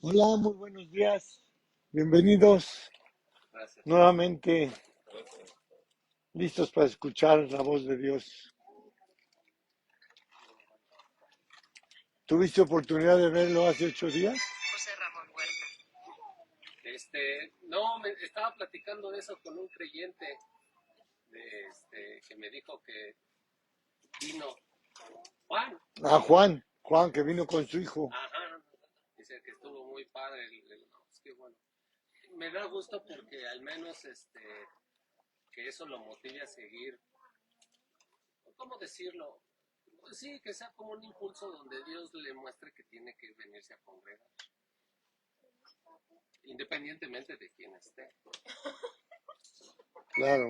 Hola, muy buenos días. Bienvenidos Gracias. nuevamente, listos para escuchar la voz de Dios. ¿Tuviste oportunidad de verlo hace 8 días? José Ramón Huerta. No, me estaba platicando de eso con un creyente que me dijo que vino Juan. A Juan que vino con su hijo. Ajá, dice que estuvo muy padre. No, es que bueno, me da gusto porque al menos que eso lo motive a seguir. ¿Cómo decirlo? Pues sí, que sea como un impulso donde Dios le muestre que tiene que venirse a congregar, independientemente de quién esté. Claro.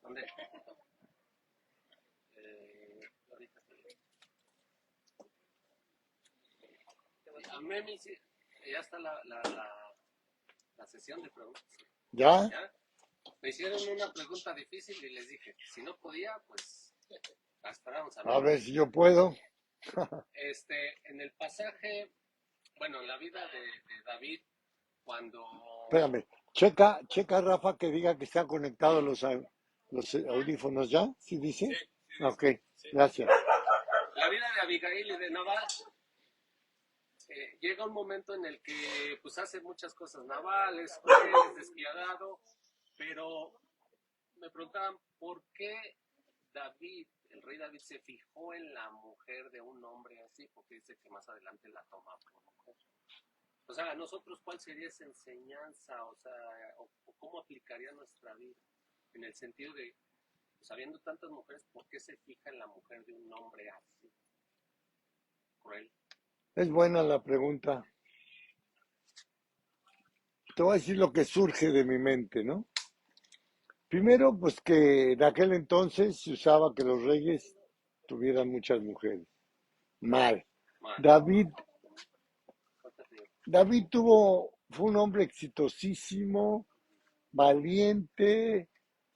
¿Dónde? Ahorita a mí sí, ya está la sesión de preguntas. ¿Ya? ¿Ya? Me hicieron una pregunta difícil y les dije, si no podía, pues la esperamos a A Memi. ver si yo puedo. En el pasaje, bueno, en la vida de David, cuando... Espérame. Checa, Rafa, que diga que están conectados los audífonos ya. ¿Sí dice? Ok, gracias. La vida de Abigail y de Nabal, llega un momento en el que pues hace muchas cosas. Nabal es cruel, es despiadado, pero me preguntaban por qué David, el rey David, se fijó en la mujer de un hombre así, porque dice que más adelante la toma por mujer. O sea, a nosotros, ¿cuál sería esa enseñanza? O sea, o cómo aplicaría nuestra vida. En el sentido de, pues, habiendo tantas mujeres, ¿por qué se fija en la mujer de un hombre así? Cruel. Es buena la pregunta. Te voy a decir lo que surge de mi mente, ¿no? Primero, pues que en aquel entonces se usaba que los reyes tuvieran muchas mujeres. Mal. Mal. David, David fue un hombre exitosísimo, valiente,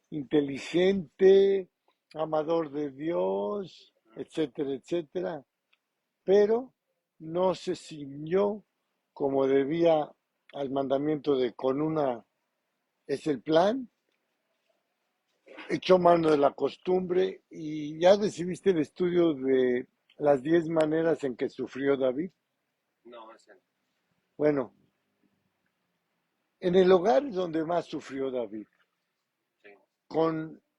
inteligente, amador de Dios, etcétera, etcétera. Pero no se ciñó como debía al mandamiento de con una es el plan, echó mano de la costumbre y ya recibiste el estudio de las 10 maneras en que sufrió David. No, ese no. Bueno, en el hogar es donde más sufrió David, Sí.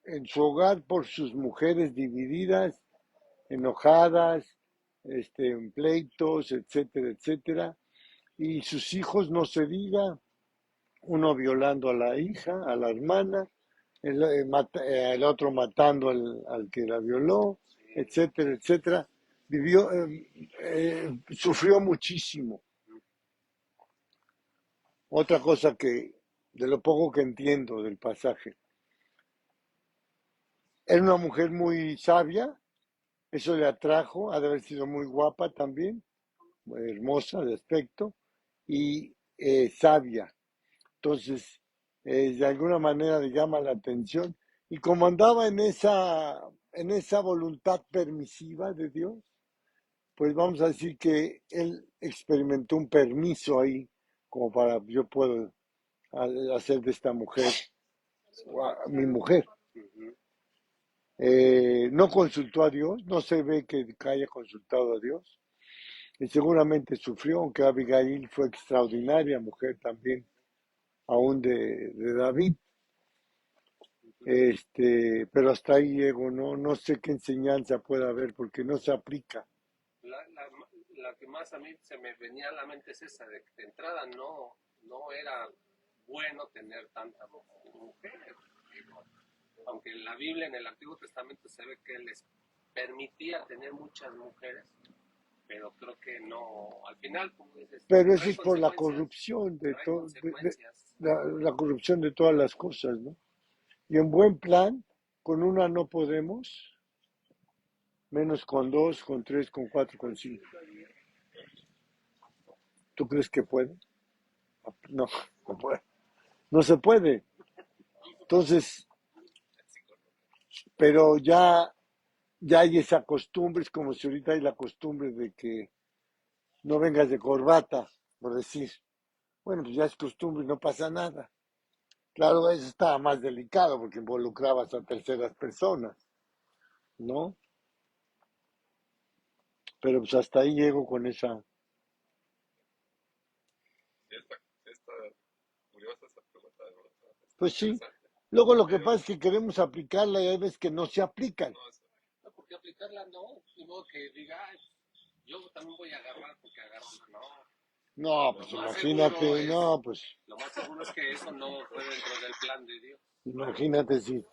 en su hogar por sus mujeres divididas, enojadas, en pleitos, etcétera, etcétera, y sus hijos no se diga, uno violando a la hija, a la hermana, el otro matando al que la violó, Sí. etcétera, etcétera. Vivió, sufrió muchísimo. Otra cosa que, de lo poco que entiendo del pasaje, era una mujer muy sabia, eso le atrajo, ha de haber sido muy guapa también, muy hermosa de aspecto, y sabia. Entonces, de alguna manera le llama la atención. Y como andaba en esa voluntad permisiva de Dios, pues vamos a decir que él experimentó un permiso ahí, como para yo puedo hacer de esta mujer mi mujer. Uh-huh. No consultó a Dios, no se ve que haya consultado a Dios, y seguramente sufrió, aunque Abigail fue extraordinaria mujer también, aún de David. Pero hasta ahí llego, no sé qué enseñanza puede haber porque no se aplica. La, la, la que más a mí se me venía a la mente es esa, de entrada no era bueno tener tantas mujeres. Aunque en la Biblia, en el Antiguo Testamento, se ve que les permitía tener muchas mujeres, pero creo que no, al final, como dices, Pero eso es por la corrupción de trae todo, consecuencias. la corrupción de todas las cosas, ¿no? Y en buen plan, con una no podemos, menos con dos, con tres, con cuatro, con cinco. ¿Tú crees que puede? No, no puede. No se puede. Entonces, pero ya hay esa costumbre, es como si ahorita hay la costumbre de que no vengas de corbata, por decir, bueno, pues ya es costumbre y no pasa nada. Claro, eso estaba más delicado porque involucrabas a terceras personas, ¿no? Pero pues hasta ahí llego con esa. Sí, está curiosa esa pregunta, de verdad. Está Pues sí. interesante. Luego lo que Pero, pasa es que queremos aplicarla y hay veces que no se aplican. no, No, porque aplicarla no, ni modo que diga, "Ay, yo también voy a agarrar porque agarro, no. No, Lo pues más seguro imagínate, es, no, pues lo más seguro es que eso no fue dentro del plan de Dios. imagínate si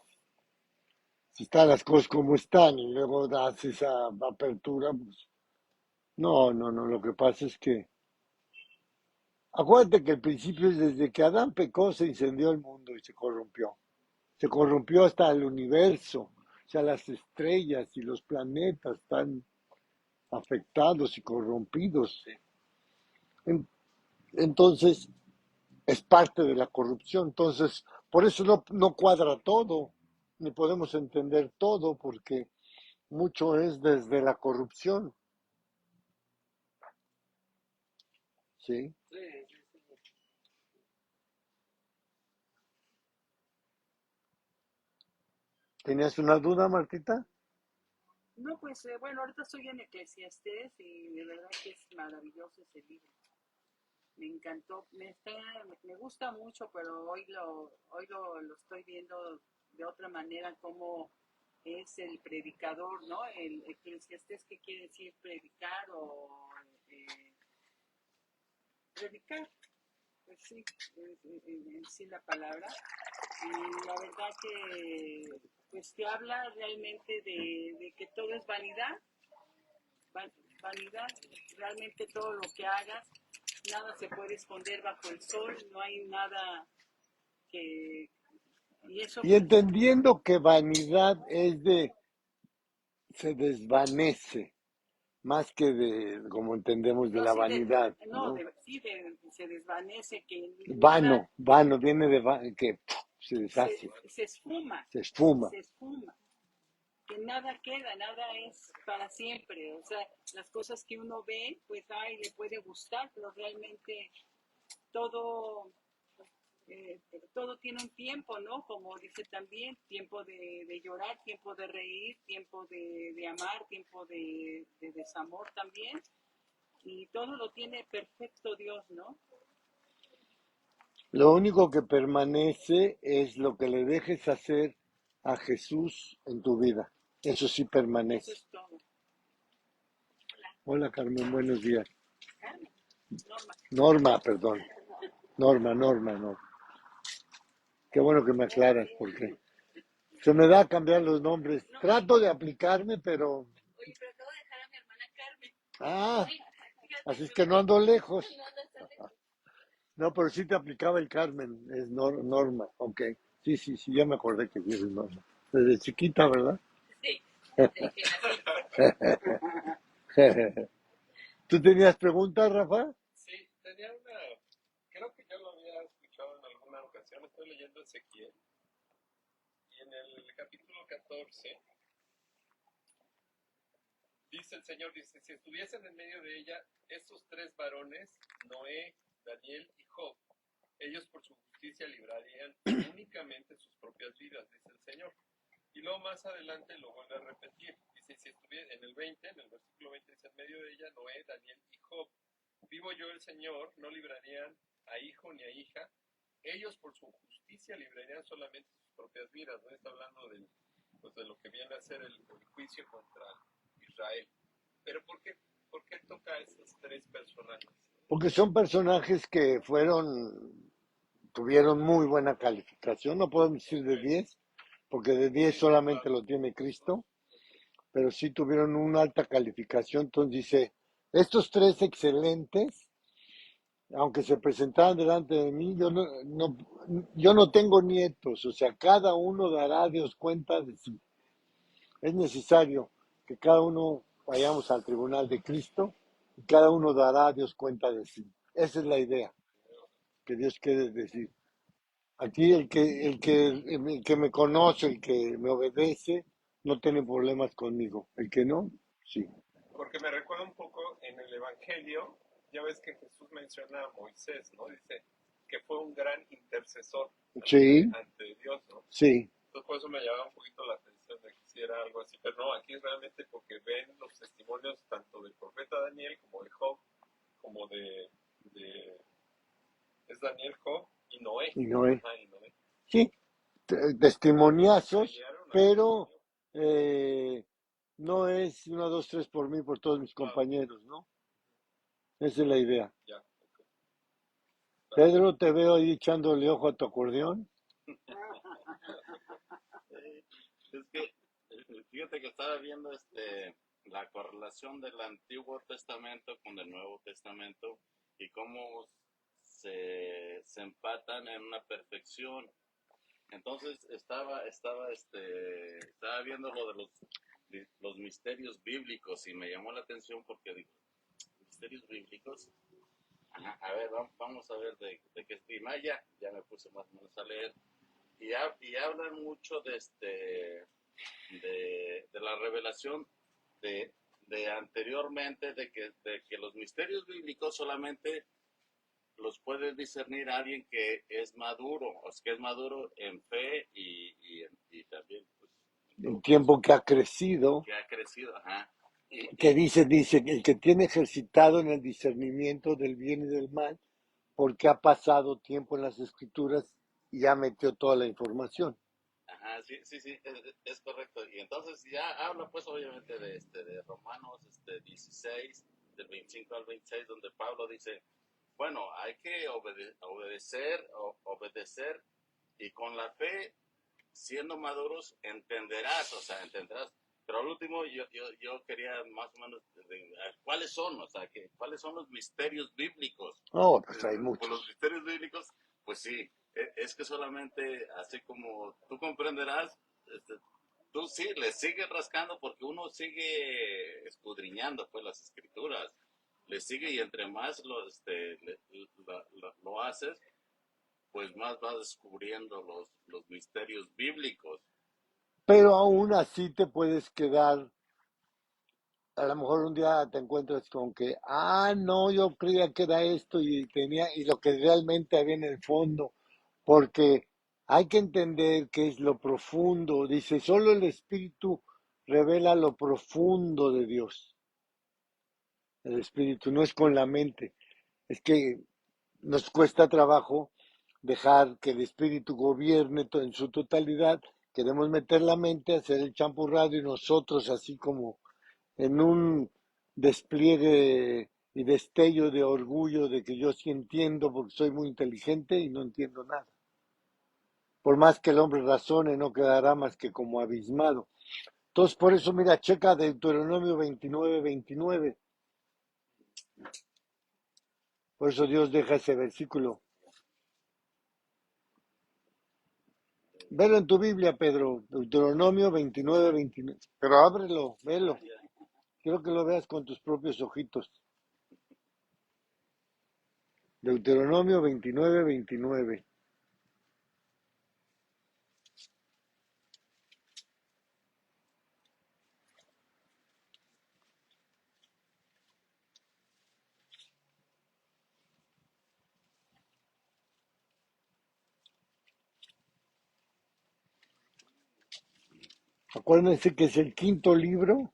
están las cosas como están y luego das esa apertura, pues no, no, no, lo que pasa es que, acuérdate que el principio es desde que Adán pecó se incendió el mundo y se corrompió. Se corrompió hasta el universo, o sea, las estrellas y los planetas están afectados y corrompidos. Sí. Entonces, es parte de la corrupción. Entonces, por eso no cuadra todo, ni podemos entender todo, porque mucho es desde la corrupción. ¿Sí? Sí, sí, sí. ¿Tenías una duda, Martita? No, pues bueno, ahorita estoy en Eclesiastés y de verdad que es maravilloso ese libro. Me encantó, me gusta mucho, pero hoy lo estoy viendo de otra manera, como es el predicador, ¿no? El Eclesiastés, ¿qué quiere decir predicar o eh, predicar? Pues sí, en sí la palabra. Y la verdad que pues te habla realmente de que todo es vanidad, vanidad, realmente todo lo que hagas, nada se puede esconder bajo el sol, no hay nada que... Y eso Y pues, entendiendo que vanidad es se desvanece, más que de, como entendemos, de no, la sí, vanidad, no, ¿no? se desvanece, que Vano, nada vano, viene de que se deshace, se esfuma, se esfuma. se esfuma, que nada queda, nada es para siempre, o sea, las cosas que uno ve, pues, ay, le puede gustar, pero realmente todo todo tiene un tiempo, ¿no? Como dice también, tiempo de llorar, tiempo de reír, tiempo de amar, tiempo de desamor también. Y todo lo tiene perfecto Dios, ¿no? Lo único que permanece es lo que le dejes hacer a Jesús en tu vida. Eso sí Eso permanece. es todo. Hola Carmen, buenos días. Carmen, Norma. Norma, perdón. Norma, no. Qué bueno que me aclaras, porque se me da a cambiar los nombres. Trato de aplicarme, pero... Oye, pero acabo de dejar a mi hermana Carmen. Ah, Sí, así fíjate, es que no ando lejos. no andas tan lejos. No, pero sí te aplicaba el Carmen, es Norma, ok. Sí, sí, sí, ya me acordé que sí es Norma. Desde chiquita, ¿verdad? Sí, desde que nací. ¿Tú tenías preguntas, Rafa? sí, tenía una, creo que yo lo había escuchado en alguna ocasión, estoy leyendo Ezequiel, y en el capítulo 14 dice el Señor, dice, si estuviesen en medio de ella estos tres varones, Noé, Daniel y Job, ellos por su justicia librarían únicamente sus propias vidas, dice el Señor. Y luego más adelante lo vuelve a repetir. Dice, si estuviera en el 20, en el versículo 20, dice, en medio de ella Noé, Daniel y Job. Vivo yo el Señor, no librarían a hijo ni a hija. Ellos por su justicia librarían solamente sus propias vidas. ¿No? Está hablando pues, de lo que viene a ser el juicio contra Israel. Pero ¿por qué toca a esos tres personajes? Porque son personajes que tuvieron muy buena calificación, no podemos decir de 10, porque de 10 solamente lo tiene Cristo, pero sí tuvieron una alta calificación. Entonces dice, estos tres excelentes, aunque se presentaran delante de mí, yo no tengo nietos, o sea, cada uno dará a Dios cuenta de sí. Es necesario que cada uno vayamos al tribunal de Cristo y cada uno dará a Dios cuenta de sí. Esa es la idea que Dios quiere decir. Aquí el que me conoce, el que me obedece, no tiene problemas conmigo. El que no, sí. Porque me recuerda un poco en el Evangelio, ya ves que Jesús menciona a Moisés, ¿no? Dice que fue un gran intercesor Sí, ante Dios, ¿no? sí. Entonces por eso me llamaba un poquito la atención de que si era algo así, pero no, aquí es realmente porque ven los testimonios tanto del profeta Daniel como de Job, como es Daniel, Job y Noé. Y Noé. Ajá, y Noé. Sí, testimoniazos, Creyeron a pero Dios. no es 1, 2, 3 por mí, por todos mis Ah, ok, compañeros, ¿no? Esa es la idea. ya, ok. Pedro, te veo ahí echándole ojo a tu acordeón. Es que, fíjate que estaba viendo la correlación del Antiguo Testamento con el Nuevo Testamento y cómo se empatan en una perfección. Entonces estaba viendo lo de los misterios bíblicos y me llamó la atención porque digo, misterios bíblicos. Ajá, a ver, vamos a ver de qué estima. Ya me puse más o menos a leer. Y hablan mucho de la revelación de anteriormente, de que los misterios bíblicos solamente los puede discernir alguien que es maduro, o sea, que es maduro en fe y también, pues, en El todo tiempo caso, que ha crecido, que ha crecido, ajá. que dice, el que tiene ejercitado en el discernimiento del bien y del mal, porque ha pasado tiempo en las escrituras y ya metió toda la información. Ajá, sí, sí, sí, es correcto. Y entonces ya habla pues obviamente de Romanos 16, del 25 al 26, donde Pablo dice, bueno, hay que obedecer y con la fe, siendo maduros, entenderás, o sea, entenderás. Pero al último yo quería más o menos, ¿cuáles son? O sea, ¿cuáles son los misterios bíblicos? Oh, pues hay Pues los muchos. misterios bíblicos, pues sí, es que solamente así como tú comprenderás, tú sí, le sigues rascando porque uno sigue escudriñando pues las escrituras, le sigue y entre más lo haces, pues más vas descubriendo los misterios bíblicos. Pero aún así te puedes quedar, a lo mejor un día te encuentras con que, no, yo creía que era esto y lo que realmente había en el fondo, porque hay que entender qué es lo profundo. Dice, solo el Espíritu revela lo profundo de Dios. El Espíritu no es con la mente. Es que nos cuesta trabajo dejar que el Espíritu gobierne en su totalidad. Queremos meter la mente, hacer el champurrado y nosotros así como en un despliegue y destello de orgullo de que yo sí entiendo porque soy muy inteligente y no entiendo nada. Por más que el hombre razone, no quedará más que como abismado. Entonces, por eso, mira, checa Deuteronomio 29:29. Por eso Dios deja ese versículo. Velo en tu Biblia, Pedro. Deuteronomio 29:29. Pero ábrelo, velo. Quiero que lo veas con tus propios ojitos. Deuteronomio 29:29. Acuérdense que es el quinto libro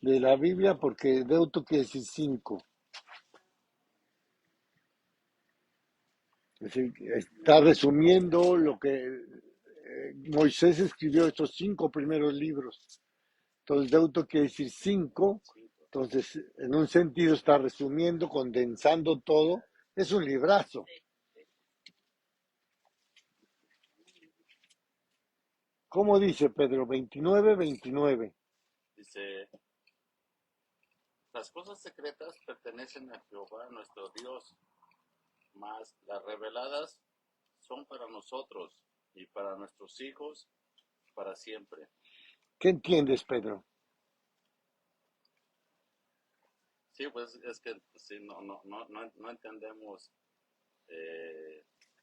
de la Biblia porque Deuto quiere decir 5. Está resumiendo lo que Moisés escribió estos 5 primeros libros. Entonces Deuto quiere decir 5. Entonces, en un sentido está resumiendo, condensando todo. Es un librazo. ¿Cómo dice Pedro? 29:29. Dice, las cosas secretas pertenecen a Jehová nuestro Dios, mas las reveladas son para nosotros y para nuestros hijos para siempre. ¿Qué entiendes, Pedro? Sí, pues es que sí, no entendemos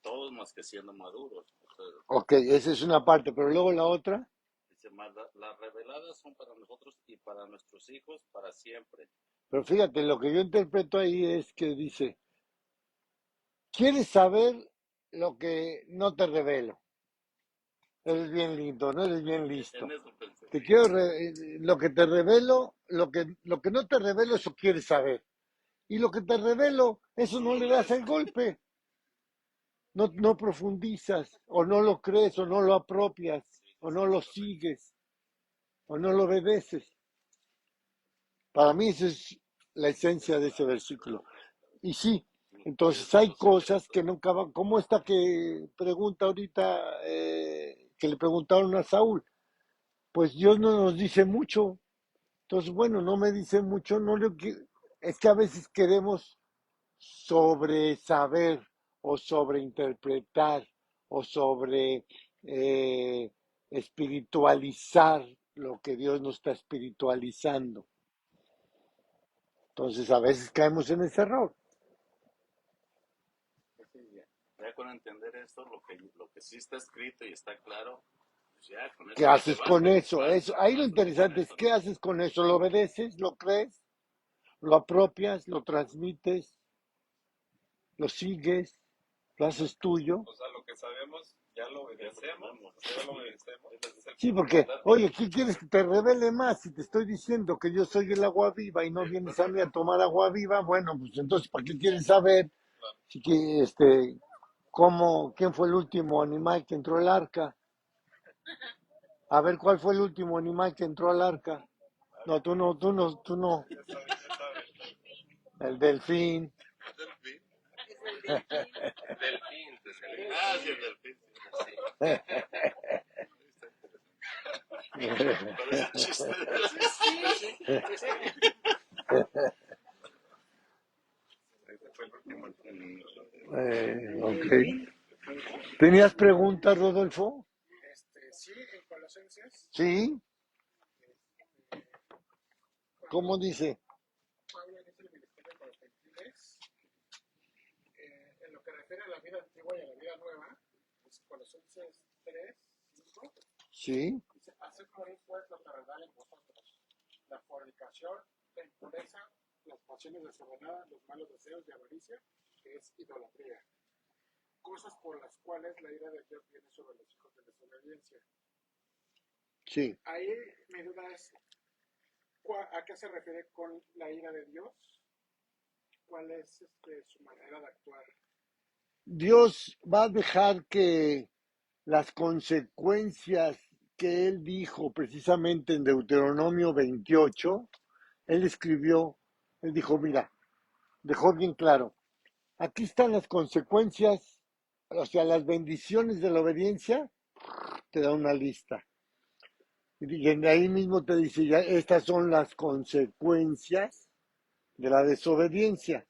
todos más que siendo maduros. O sea, Ok, esa es una parte, pero luego la otra. dice, las reveladas son para nosotros y para nuestros hijos para siempre. Pero fíjate, lo que yo interpreto ahí es que dice, ¿quieres saber lo que no te revelo? Eres bien lindo, no eres bien En listo. eso pensé. Te quiero lo que te revelo, lo que no te revelo, eso quieres saber. Y lo que te revelo, eso no le das el golpe. No, no profundizas, o no lo crees, o no lo apropias, o no lo sigues, o no lo obedeces. Para mí esa es la esencia de ese versículo. Y sí, entonces hay cosas que nunca van, como esta que pregunta ahorita, que le preguntaron a Saúl, pues Dios no nos dice mucho. Entonces, bueno, no me dice mucho, no le, es que a veces queremos sobresaber o sobreinterpretar o sobre espiritualizar lo que Dios nos está espiritualizando. Entonces, a veces caemos en ese error. Ya con entender esto, lo que sí está escrito y está claro, pues ya con eso ¿Qué no te haces con basta, eso? Ahí lo interesante es qué haces con eso. ¿Lo obedeces? ¿Lo crees? ¿Lo apropias? ¿Lo transmites? ¿Lo sigues? ¿Lo haces tuyo? O sea, lo que sabemos, ya lo obedecemos. Ya lo obedecemos. Ese es el Sí, punto. porque, oye, ¿qué quieres que te revele más? Si te estoy diciendo que yo soy el agua viva y no vienes a mí a tomar agua viva, bueno, pues entonces, ¿para qué quieres saber si que, quién fue el último animal que entró al arca? A ver, ¿cuál fue el último animal que entró al arca? No, tú no, tú no, tú no. Ya sabes, ya sabes. El delfín. Delfín, Ah, sí, el delfín. Parece chiste. Ese fue el último. Ok. ¿Tenías preguntas, Rodolfo? Sí, en Colosenses, Sí. ¿Cómo dice? Pablo dice el ministerio para los gentiles, en lo que refiere a la vida antigua y a la vida nueva, pues Colosenses 3, 5, Sí. dice, haced morir pues lo terrenal en vosotros, la fornicación, la impureza, las pasiones desordenadas, los malos deseos de avaricia, que es idolatría, cosas por las cuales la ira de Dios viene sobre los hijos de desobediencia. Sí. Ahí mi duda es, ¿a qué se refiere con la ira de Dios? ¿Cuál es su manera de actuar? Dios va a dejar que las consecuencias que él dijo precisamente en Deuteronomio 28, él escribió, él dijo, mira, dejó bien claro, aquí están las consecuencias, o sea, las bendiciones de la obediencia, te da una lista. Y ahí mismo te dice, ya, estas son las consecuencias de la desobediencia.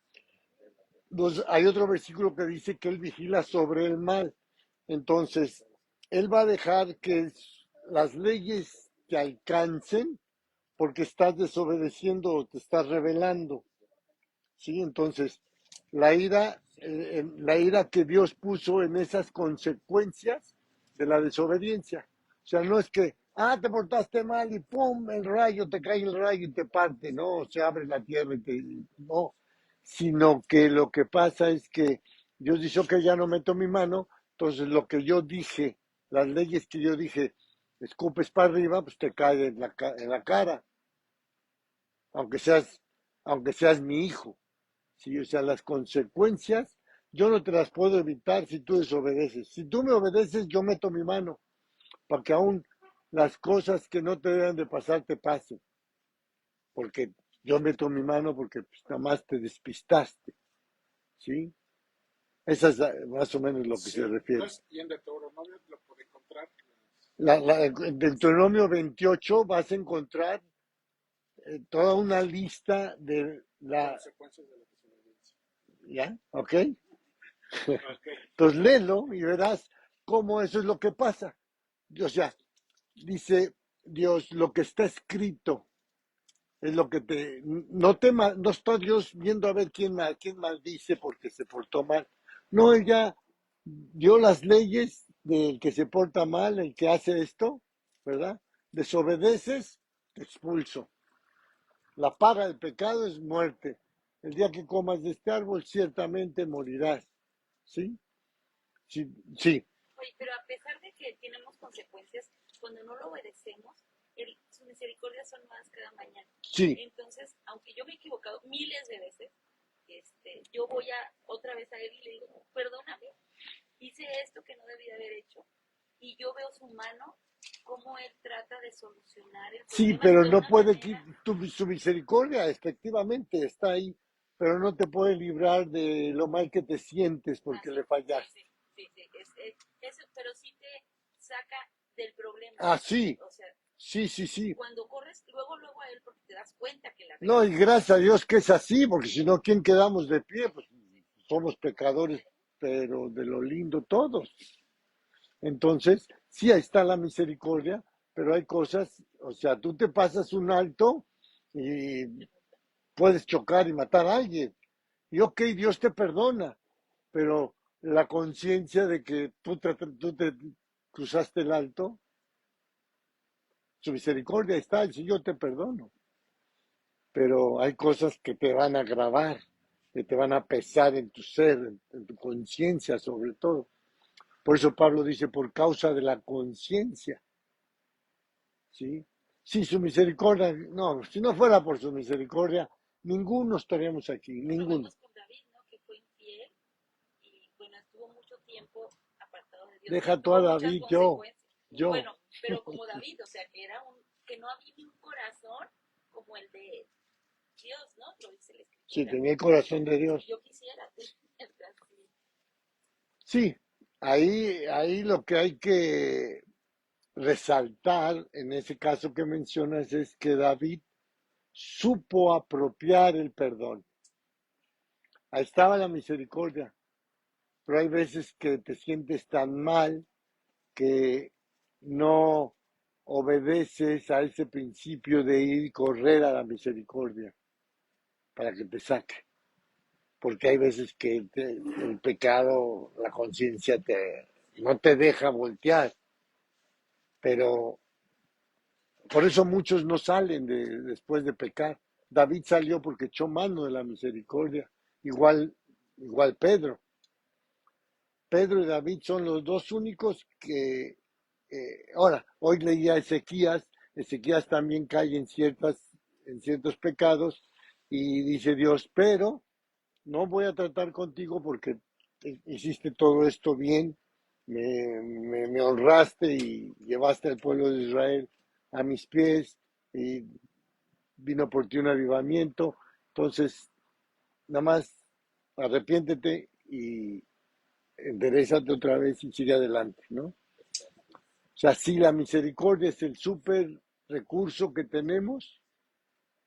Entonces, hay otro versículo que dice que él vigila sobre el mal. Entonces, él va a dejar que las leyes te alcancen porque estás desobedeciendo o te estás rebelando. ¿Sí? Entonces, la ira que Dios puso en esas consecuencias de la desobediencia. O sea, no es que, te portaste mal y pum, el rayo, te cae el rayo y te parte, no, se abre la tierra y no, sino que lo que pasa es que Dios dice que ya no meto mi mano, entonces lo que yo dije, las leyes que yo dije, escupes para arriba, pues te cae en la cara, aunque seas, aunque seas mi hijo. Sí, o sea, las consecuencias yo no te las puedo evitar si tú desobedeces. Si tú me obedeces, yo meto mi mano para que aún las cosas que no te deben de pasar te pasen. Porque yo meto mi mano porque pues, nada más te despistaste. ¿Sí? Esa es más o menos lo que se refiere. Entonces, y en Deuteronomio lo puede encontrar. En Deuteronomio 28 vas a encontrar toda una lista de Consecuencias de la desobediencia. ¿Ya? ¿Ok? Okay. Entonces léelo y verás cómo eso es lo que pasa. O sea, dice Dios, lo que está escrito es lo que no está Dios viendo a ver quién maldice porque se portó mal. No, él ya dio las leyes del que se porta mal, el que hace esto, ¿verdad? Desobedeces, te expulso. La paga del pecado es muerte. El día que comas de este árbol, ciertamente morirás. ¿Sí? Sí, sí, Oye, pero a pesar de que tenemos consecuencias, cuando no lo obedecemos, su misericordia son nuevas cada mañana. sí. Entonces, aunque yo me he equivocado miles de veces, yo voy otra vez a él y le digo, perdóname, hice esto que no debía haber hecho. Y yo veo su mano, cómo él trata de solucionar el Sí, problema pero de no una puede, manera. su misericordia efectivamente está ahí, pero no te puede librar de lo mal que te sientes porque Sí, le fallaste. Eso, pero sí te saca del problema. Ah, sí, O sea, sí. cuando corres luego a él porque te das cuenta que la No, y regaste. gracias a Dios que es así, porque si no, ¿quién quedamos de pie? Pues somos pecadores, pero de lo lindo todos. Entonces, sí, ahí está la misericordia, pero hay cosas, o sea, tú te pasas un alto y puedes chocar y matar a alguien. Y ok, Dios te perdona, pero la conciencia de que tú te cruzaste el alto, su misericordia está, el Señor te perdono. Pero hay cosas que te van a grabar, que te van a pesar en tu ser, en tu conciencia sobre todo. Por eso Pablo dice, por causa de la conciencia, ¿sí? Si su misericordia, no, si no fuera por su misericordia, ninguno estaríamos aquí, Lo ninguno. vemos con David, ¿no? Que fue infiel y bueno, estuvo mucho tiempo apartado de Dios, Deja tú a tuvo muchas David, consecuencias. yo, Bueno, pero como David, o sea, que no había un corazón como el de Dios, ¿no? Lo dice la sí, escritura. tenía el corazón de Dios. Yo quisiera tener así. Sí, ahí lo que hay que resaltar en ese caso que mencionas es que David supo apropiar el perdón. Ahí estaba la misericordia, pero hay veces que te sientes tan mal que no obedeces a ese principio de ir y correr a la misericordia para que te saque. Porque hay veces que el pecado, la conciencia no te deja voltear, pero por eso muchos no salen después de pecar. David salió porque echó mano de la misericordia, igual Pedro. Pedro y David son los dos únicos que, ahora, hoy leía Ezequías también cae en ciertos pecados y dice Dios, pero no voy a tratar contigo porque hiciste todo esto bien, me honraste y llevaste al pueblo de Israel a mis pies y vino por ti un avivamiento, entonces nada más arrepiéntete y enderezate otra vez y sigue adelante, ¿no? O sea, sí, la misericordia es el súper recurso que tenemos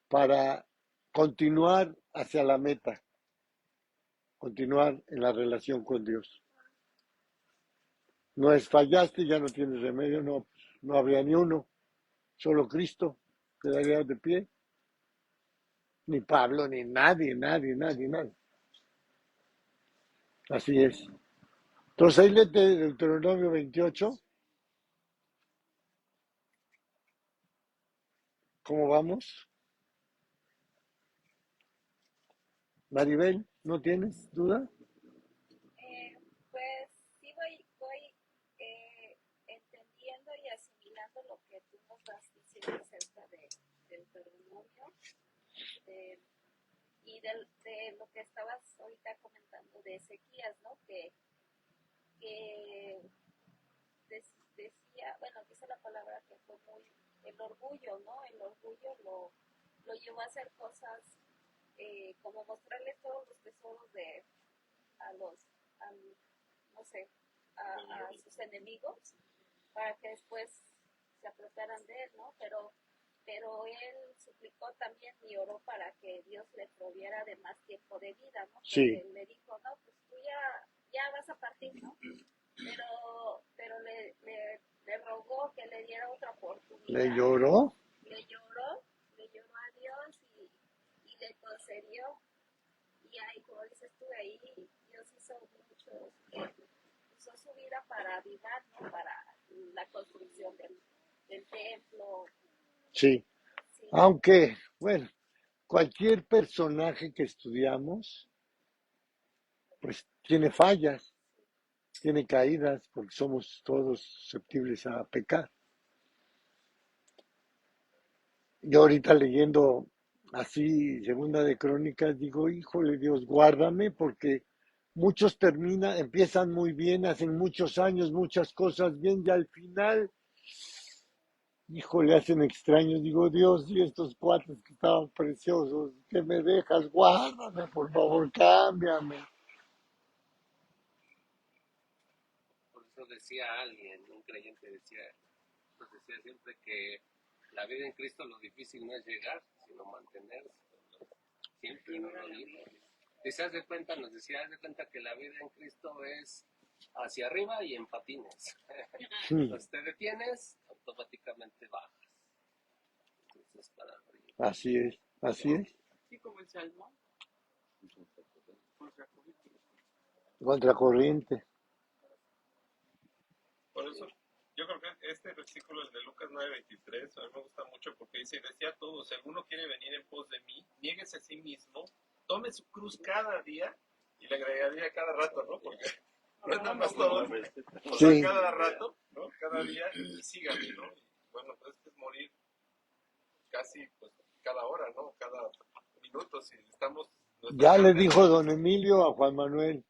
para continuar hacia la meta, continuar en la relación con Dios. No es fallaste, ya no tienes remedio, no habría ni uno, solo Cristo quedaría de pie, ni Pablo, ni nadie. Así es. Entonces ahí léete Deuteronomio 28, ¿cómo vamos? Maribel, ¿no tienes duda? Pues sí voy entendiendo y asimilando lo que tú nos vas diciendo acerca del Deuteronomio de lo que estabas ahorita comentando de Ezequías, ¿no? Que decía, bueno, dice la palabra que fue muy, el orgullo, ¿no? El orgullo lo llevó a hacer cosas como mostrarles todos los tesoros a los, a, no sé, a sus enemigos para que después se apretaran de él, ¿no? Pero él suplicó también y oró para que Dios le proviera de más tiempo de vida, ¿no? Porque Sí. le dijo, no, pues tú ya vas a partir, ¿no? Pero le rogó que le diera otra oportunidad. ¿Le lloró? Le lloró a Dios y le concedió. Y ahí, como dices tú, ahí Dios usó su vida para avivar, ¿no? Para la construcción del templo. Sí. Sí. Aunque, bueno, cualquier personaje que estudiamos, pues tiene fallas, tiene caídas, porque somos todos susceptibles a pecar. Yo ahorita leyendo así Segunda de Crónicas, digo, híjole Dios, guárdame, porque muchos empiezan muy bien, hacen muchos años, muchas cosas bien, y al final, híjole, hacen extraños. Digo, Dios, y estos cuates que estaban preciosos, que me dejas, guárdame, por favor, cámbiame. Por eso decía alguien, un creyente decía, pues decía siempre que la vida en Cristo lo difícil no es llegar, sino mantenerse. Siempre no lo digo. Dice, haz de cuenta, nos decía, haz de cuenta que la vida en Cristo es hacia arriba y en patines. Entonces te detienes, automáticamente bajas. Entonces, para arriba. Así es, así es. Sí, como el salmón. Contracorriente. Por eso, yo creo que este versículo, el de Lucas 9:23, a mí me gusta mucho porque dice, decía a todos, si alguno quiere venir en pos de mí, niéguese a sí mismo, tome su cruz cada día, y le agregaría cada rato, ¿no? Porque no es nada más todo, o sea, Sí. cada rato, ¿no? Cada día, y sígame, ¿no? Y bueno, pues es morir casi, pues, cada hora, ¿no? Cada minuto, si estamos... Ya le dijo don Emilio a Juan Manuel,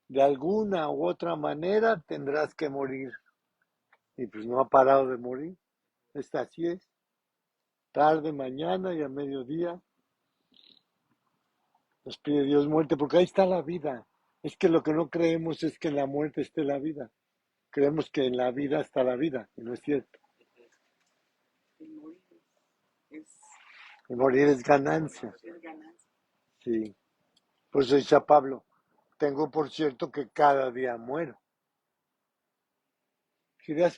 de alguna u otra manera tendrás que morir. Y pues no ha parado de morir. Así es. Tarde, mañana y a mediodía nos pide Dios muerte, porque ahí está la vida. Es que lo que no creemos es que en la muerte esté la vida. Creemos que en la vida está la vida, y no es cierto. El morir es ganancia. Sí. Por eso dice a Pablo, tengo por cierto que cada día muero. ¿Querías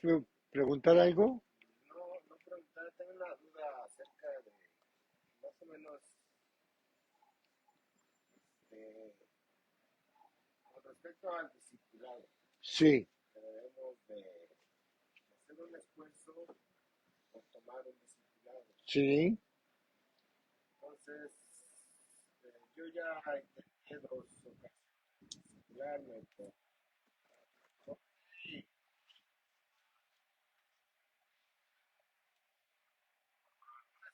preguntar algo? No preguntar, tengo una duda acerca de más o menos con respecto al discipulado, Sí, que debemos de hacer un esfuerzo por tomar un discipulado. sí. Entonces, yo ya intenté 2 ocasiones discipularme y las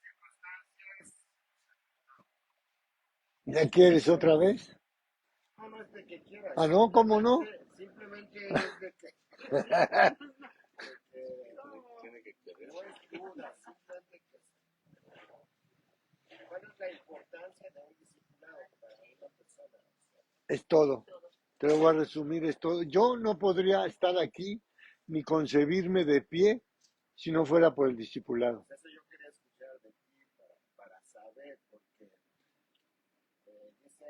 circunstancias, ¿Ya quieres otra vez? no es de que quiera, Ah, no, ¿cómo no? simplemente es de que no es duda, simplemente que cuál es la importancia de un discipulado para una persona. Es todo. Te lo voy a resumir, es todo. Yo no podría estar aquí ni concebirme de pie si no fuera por el discipulado. Eso yo quería escuchar de ti para saber, porque dice,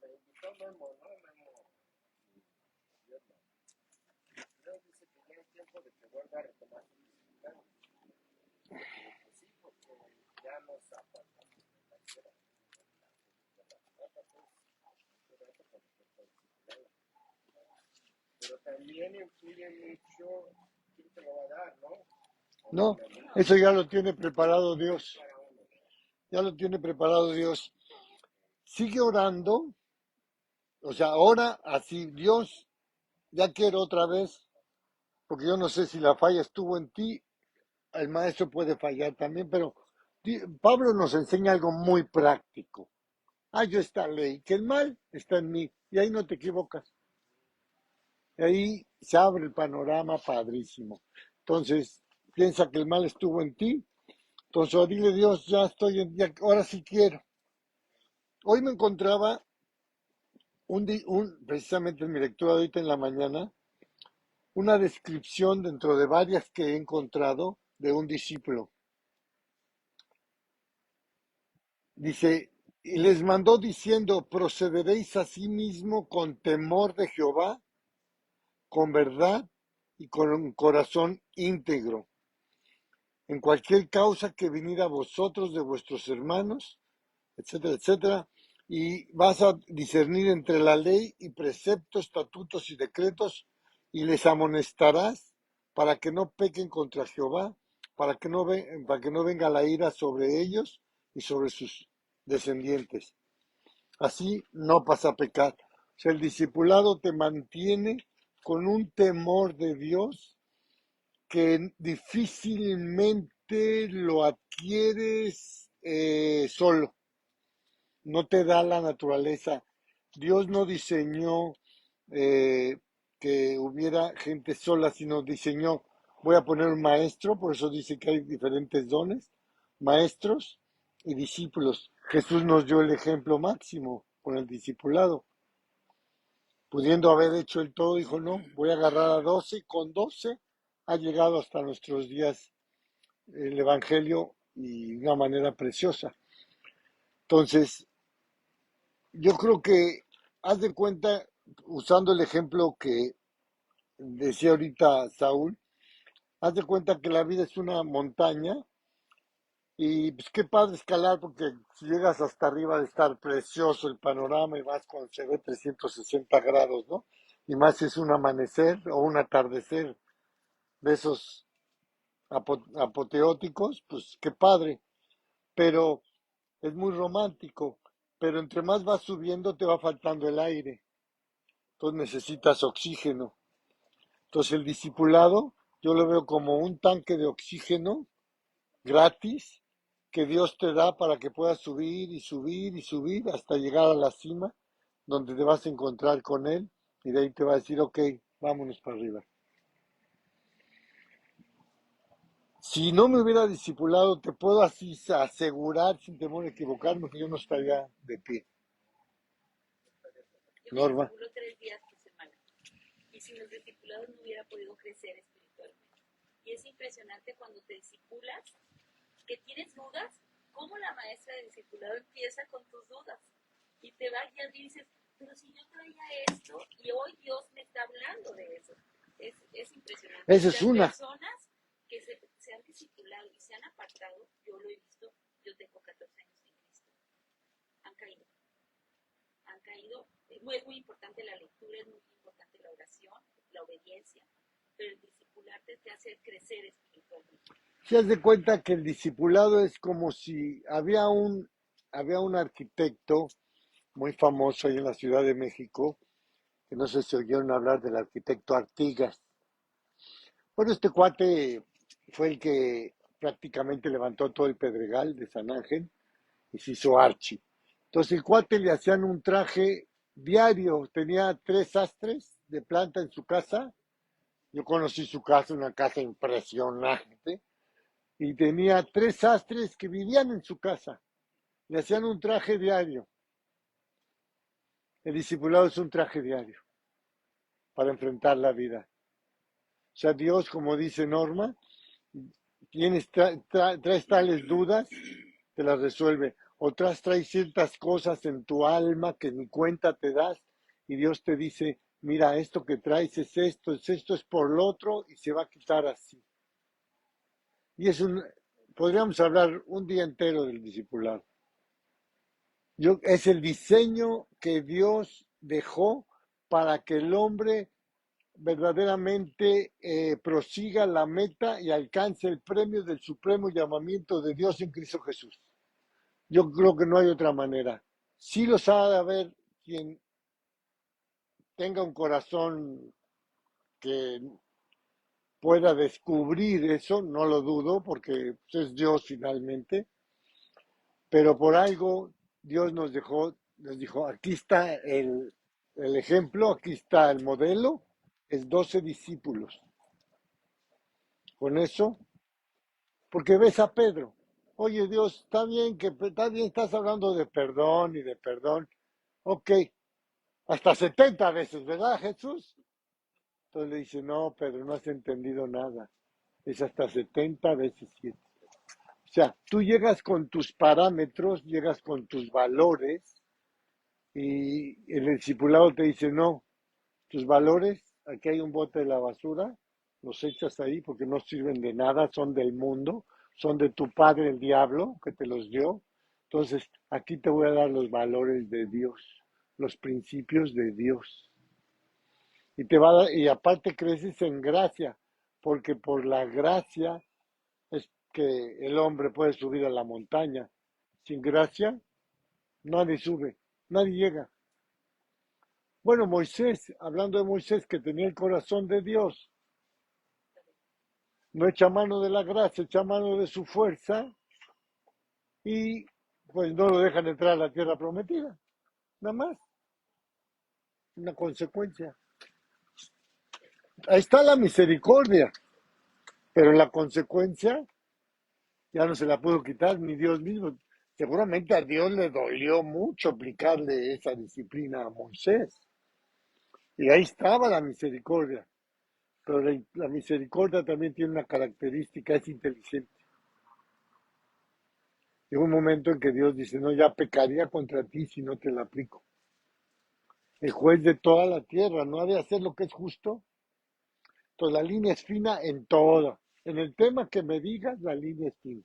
me invitó Memo, ¿no? Memo, Dios dice que ya es tiempo de que vuelva a retomar su discipulado. Pues sí, porque ya nos apartamos de la esfera. Pero también influye mucho quién te lo va a dar, ¿no? No, eso ya lo tiene preparado Dios. Ya lo tiene preparado Dios. Sigue orando. O sea, ora así, Dios, ya quiero otra vez, porque yo no sé si la falla estuvo en ti, el maestro puede fallar también, pero Pablo nos enseña algo muy práctico. Hay esta ley, que el mal está en mí, y ahí no te equivocas. Y ahí se abre el panorama padrísimo. Entonces, piensa que el mal estuvo en ti, entonces dile Dios, ya estoy, ahora sí quiero. Hoy me encontraba precisamente en mi lectura de ahorita en la mañana, una descripción dentro de varias que he encontrado de un discípulo. Dice, y les mandó diciendo, procederéis a sí mismo con temor de Jehová, con verdad y con un corazón íntegro, en cualquier causa que viniera a vosotros de vuestros hermanos, etcétera, etcétera, y vas a discernir entre la ley y preceptos, estatutos y decretos, y les amonestarás para que no pequen contra Jehová, para que no venga la ira sobre ellos y sobre sus descendientes. Así no pasa a pecar. O sea, el discipulado te mantiene con un temor de Dios que difícilmente lo adquieres solo. No te da la naturaleza. Dios no diseñó eh, que hubiera gente sola, sino diseñó, voy a poner un maestro, por eso dice que hay diferentes dones, maestros y discípulos. Jesús nos dio el ejemplo máximo con el discipulado. Pudiendo haber hecho el todo, dijo, no, voy a agarrar a 12 y con 12 ha llegado hasta nuestros días el Evangelio y de una manera preciosa. Entonces, yo creo que, haz de cuenta, usando el ejemplo que decía ahorita Saúl, haz de cuenta que la vida es una montaña y pues qué padre escalar porque si llegas hasta arriba de estar precioso el panorama y vas cuando se ve 360 grados, ¿no? Y más si es un amanecer o un atardecer de esos apoteóticos, pues qué padre, pero es muy romántico, pero entre más vas subiendo te va faltando el aire, entonces necesitas oxígeno. Entonces el discipulado yo lo veo como un tanque de oxígeno gratis que Dios te da para que puedas subir y subir y subir hasta llegar a la cima donde te vas a encontrar con Él y de ahí te va a decir, ok, vámonos para arriba. Si no me hubiera discipulado, te puedo así asegurar sin temor a equivocarme que yo no estaría de pie. Yo me Norma. discipulo 3 días por semana. Y sin los discipulados no hubiera podido crecer espiritualmente. Y es impresionante cuando te discipulas, que tienes dudas, cómo la maestra de discipulado empieza con tus dudas. Y te va guiando y dices, pero si yo traía esto, y hoy Dios me está hablando de eso. Es impresionante. Esa es Las una. personas que se han discipulado y se han apartado, yo lo he visto, yo tengo 14 años en Cristo, han caído. Es muy importante la lectura, es muy importante la oración, la obediencia, pero el discipularte te hace crecer espiritualmente. Si haz de cuenta que el discipulado es como si había un arquitecto muy famoso ahí en la Ciudad de México, que no sé si oyeron hablar del arquitecto Artigas. Bueno, este cuate fue el que prácticamente levantó todo el Pedregal de San Ángel y se hizo Archi. Entonces el cuate le hacían un traje diario, tenía 3 sastres de planta en su casa. Yo conocí su casa, una casa impresionante, y tenía 3 sastres que vivían en su casa. Le hacían un traje diario. El discipulado es un traje diario para enfrentar la vida. O sea, Dios, como dice Norma, traes tales dudas, te las resuelve. Otras traes ciertas cosas en tu alma que ni cuenta te das y Dios te dice, mira, esto que traes es esto, es por lo otro y se va a quitar así. Y podríamos hablar un día entero del discipulado. Es el diseño que Dios dejó para que el hombre verdaderamente prosiga la meta y alcance el premio del supremo llamamiento de Dios en Cristo Jesús. Yo creo que no hay otra manera. Sí los ha de haber quien tenga un corazón que pueda descubrir eso, no lo dudo, porque es Dios finalmente, pero por algo Dios nos dijo, aquí está el ejemplo, aquí está el modelo, es 12 discípulos. Con eso, porque ves a Pedro, oye Dios, está bien, estás hablando de perdón y de perdón, ok, hasta 70 veces, ¿verdad Jesús? Entonces le dice, no, Pedro, no has entendido nada, es hasta 70 veces 7. O sea, tú llegas con tus parámetros, llegas con tus valores y el discipulado te dice, no, tus valores, aquí hay un bote de la basura, los echas ahí porque no sirven de nada, son del mundo, son de tu padre el diablo que te los dio. Entonces, aquí te voy a dar los valores de Dios, los principios de Dios. Y aparte creces en gracia, porque por la gracia es que el hombre puede subir a la montaña. Sin gracia nadie sube, nadie llega. Bueno, Moisés, hablando de Moisés, que tenía el corazón de Dios, no echa mano de la gracia, echa mano de su fuerza y pues no lo dejan entrar a la tierra prometida, nada más, una consecuencia. Ahí está la misericordia, pero la consecuencia ya no se la pudo quitar ni Dios mismo. Seguramente a Dios le dolió mucho aplicarle esa disciplina a Moisés. Y ahí estaba la misericordia. Pero la misericordia también tiene una característica, es inteligente. Llega un momento en que Dios dice, no, ya pecaría contra ti si no te la aplico. El juez de toda la tierra no ha de hacer lo que es justo. Entonces la línea es fina en todo. En el tema que me digas, la línea es fina.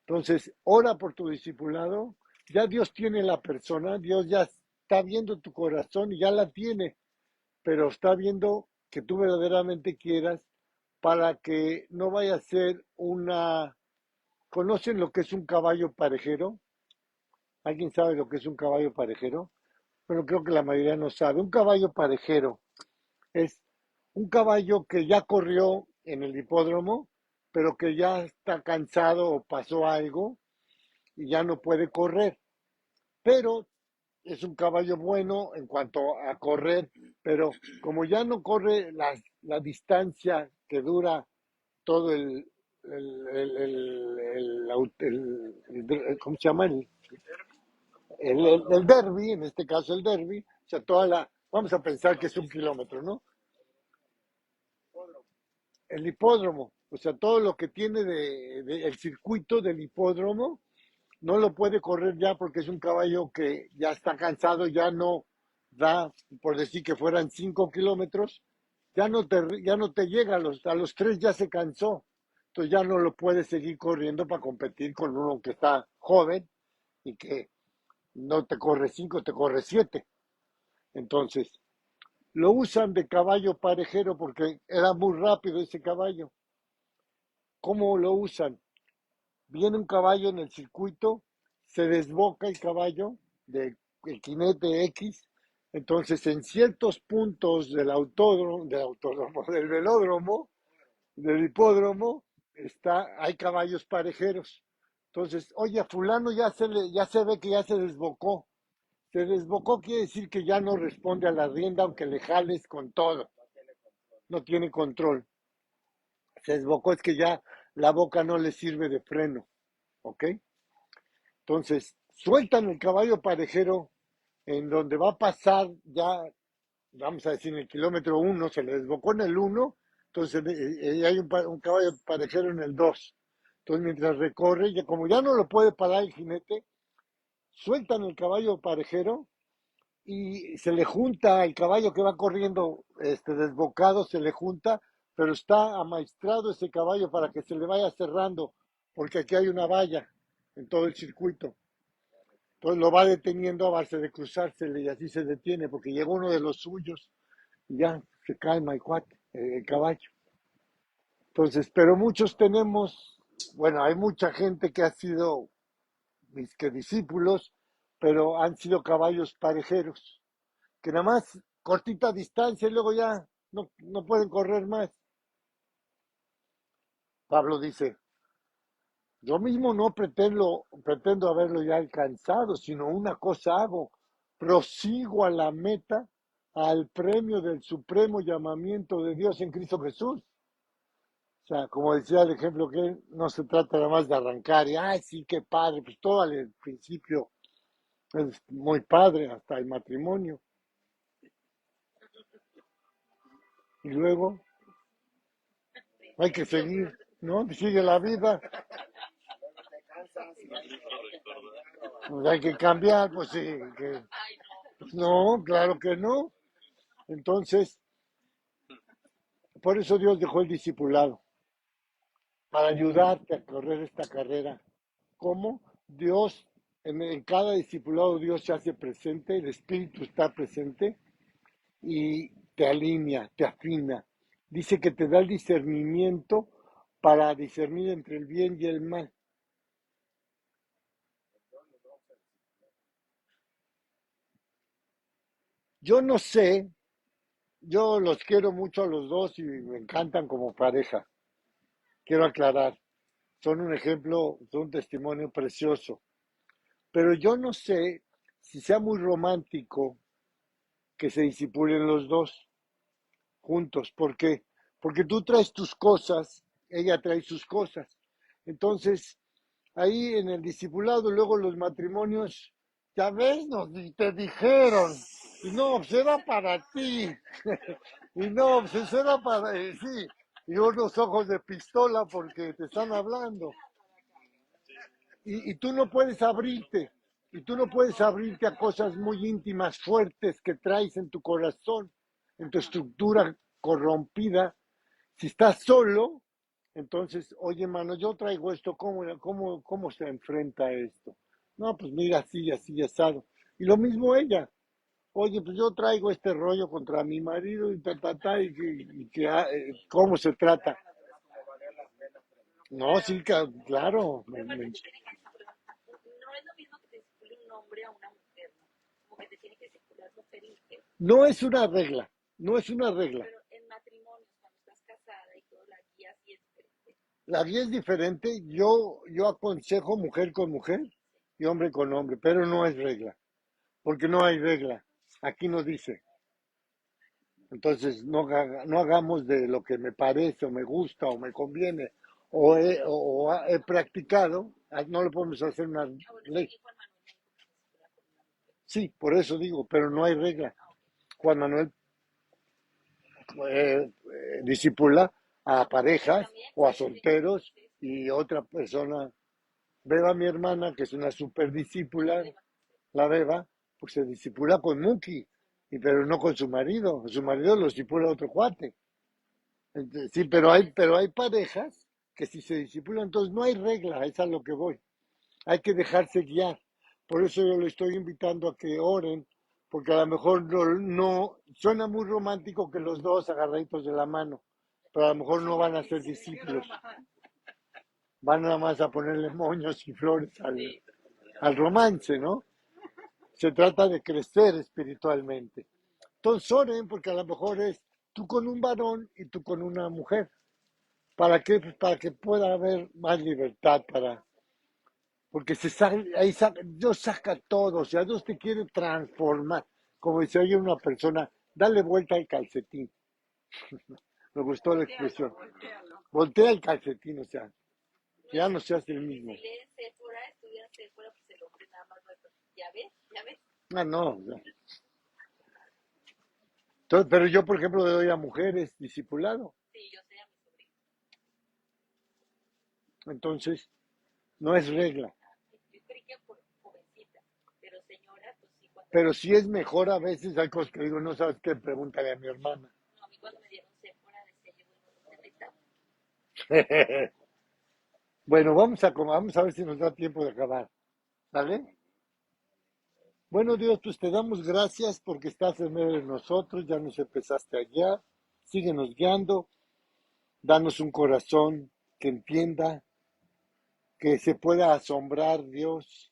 Entonces, ora por tu discipulado. Ya Dios tiene la persona, Dios ya está viendo tu corazón y ya la tiene, pero está viendo que tú verdaderamente quieras para que no vaya a ser una... ¿Conocen lo que es un caballo parejero? ¿Alguien sabe lo que es un caballo parejero? Bueno, creo que la mayoría no sabe. Un caballo parejero es un caballo que ya corrió en el hipódromo, pero que ya está cansado o pasó algo y ya no puede correr. Pero es un caballo bueno en cuanto a correr, pero como ya no corre la distancia que dura todo ¿cómo se llama? El derby, en este caso el derby, o sea, vamos a pensar que es 1 kilómetro, ¿no? El hipódromo, o sea, todo lo que tiene el circuito del hipódromo, no lo puede correr ya porque es un caballo que ya está cansado, ya no da, por decir que fueran 5 kilómetros, ya no te llega, a los 3 ya se cansó, entonces ya no lo puede seguir corriendo para competir con uno que está joven y que no te corre 5, te corre 7. Entonces, lo usan de caballo parejero porque era muy rápido ese caballo. ¿Cómo lo usan? Viene un caballo en el circuito, se desboca el caballo del jinete X, entonces en ciertos puntos del velódromo, del hipódromo, hay caballos parejeros. Entonces, oye, a fulano ya se ve que ya se desbocó. Se desbocó quiere decir que ya no responde a la rienda aunque le jales con todo. No tiene control. Se desbocó es que ya la boca no le sirve de freno. ¿Ok? Entonces, sueltan el caballo parejero en donde va a pasar ya, vamos a decir, en el kilómetro 1, se le desbocó en el 1, entonces hay un caballo parejero en el 2. Entonces, mientras recorre, como ya no lo puede parar el jinete, sueltan el caballo parejero y se le junta al caballo que va corriendo desbocado, se le junta, pero está amaestrado ese caballo para que se le vaya cerrando, porque aquí hay una valla en todo el circuito. Entonces lo va deteniendo a base de cruzársele y así se detiene, porque llegó uno de los suyos y ya se calma el caballo. Entonces, pero muchos tenemos, bueno, hay mucha gente que ha sido discípulos, pero han sido caballos parejeros, que nada más cortita distancia y luego ya no pueden correr más. Pablo dice, yo mismo no pretendo haberlo ya alcanzado, sino una cosa hago, prosigo a la meta, al premio del supremo llamamiento de Dios en Cristo Jesús. O sea, como decía el ejemplo que no se trata nada más de arrancar y, ay, sí, qué padre, pues todo al principio es muy padre, hasta el matrimonio. Y luego hay que seguir, ¿no? Sigue la vida. Pues hay que cambiar, pues sí. No, claro que no. Entonces, por eso Dios dejó el discipulado, para ayudarte a correr esta carrera. ¿Cómo? Dios, en cada discipulado Dios se hace presente, el Espíritu está presente y te alinea, te afina. Dice que te da el discernimiento para discernir entre el bien y el mal. Yo no sé, yo los quiero mucho a los dos y me encantan como pareja. Quiero aclarar, son un ejemplo, son un testimonio precioso. Pero yo no sé si sea muy romántico que se disipulen los dos juntos. ¿Por qué? Porque tú traes tus cosas, ella trae sus cosas. Entonces, ahí en el discipulado, luego los matrimonios, ya ves, te dijeron, y no, pues era para ti, y no, pues eso era para, sí, y unos ojos de pistola porque te están hablando. Y tú no puedes abrirte, y tú no puedes abrirte a cosas muy íntimas, fuertes que traes en tu corazón, en tu estructura corrompida. Si estás solo, entonces, oye, mano, yo traigo esto, ¿cómo se enfrenta esto? No, pues mira, así, así, asado. Y lo mismo ella. Oye, pues yo traigo este rollo contra mi marido y ¿cómo se trata? No, sí, claro. Pero aparte te tiene que no es lo mismo que te circule un hombre a una mujer, ¿no? Como que te tiene que circular mujer y mujer. No es una regla, no es una regla. Pero en matrimonios, cuando estás casada y todo, la guía sí es diferente. La guía es diferente. Yo aconsejo mujer con mujer y hombre con hombre, pero no es regla, porque no hay regla. Aquí no dice. Entonces, no hagamos de lo que me parece o me gusta o me conviene o he practicado, no lo podemos hacer una Ah, bueno, es que ley. aquí Juan Manuel me dijo que se circula con una mujer. Sí, por eso digo, pero no hay regla. Juan Manuel disipula a parejas También, o a sí, sí, solteros sí, sí. y otra persona. Beba, mi hermana, que es una super discípula, la Beba, pues se disipula con Muki, pero no con su marido. Su marido lo disipula otro cuate. Sí, pero hay parejas que si se disipulan, entonces no hay regla, es a lo que voy. Hay que dejarse guiar. Por eso yo le estoy invitando a que oren, porque a lo mejor no suena muy romántico que los dos agarraditos de la mano, pero a lo mejor no van a ser discípulos, van nada más a ponerle moños y flores al romance, ¿no? Se trata de crecer espiritualmente. Entonces oren, porque a lo mejor es tú con un varón y tú con una mujer. ¿Para qué? Pues para que pueda haber más libertad porque ahí Dios saca todo, o sea, Dios te quiere transformar. Como dice oye una persona, dale vuelta al calcetín. Me gustó la expresión. Voltea el calcetín, o sea, ya no seas el mismo. Si leen Séfora, estudian Séfora, pues el hombre nada más va a... ¿Ya ves? ¿Ya ves? Ah, no. Entonces, pero yo, por ejemplo, le doy a mujeres discipulado. Sí, yo sé a mi sobrino. Entonces, no es regla. Yo creí que por jovencita, pero señora, pues sí, cuando... Pero sí es mejor a veces, hay cosas que digo, no sabes qué, pregúntale a mi hermana. No, a mí cuando me dieron Séfora, decía yo, bueno, ¿dónde está? Bueno, vamos a ver si nos da tiempo de acabar. ¿Vale? Bueno, Dios, pues te damos gracias porque estás en medio de nosotros, ya nos empezaste a guiar, síguenos guiando, danos un corazón que entienda, que se pueda asombrar, Dios,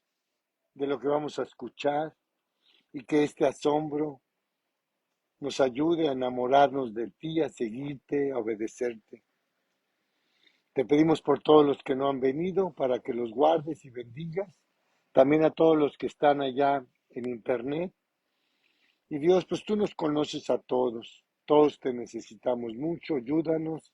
de lo que vamos a escuchar y que este asombro nos ayude a enamorarnos de ti, a seguirte, a obedecerte. Te pedimos por todos los que no han venido para que los guardes y bendigas, también a todos los que están allá en internet. Y Dios, pues tú nos conoces a todos te necesitamos mucho, ayúdanos,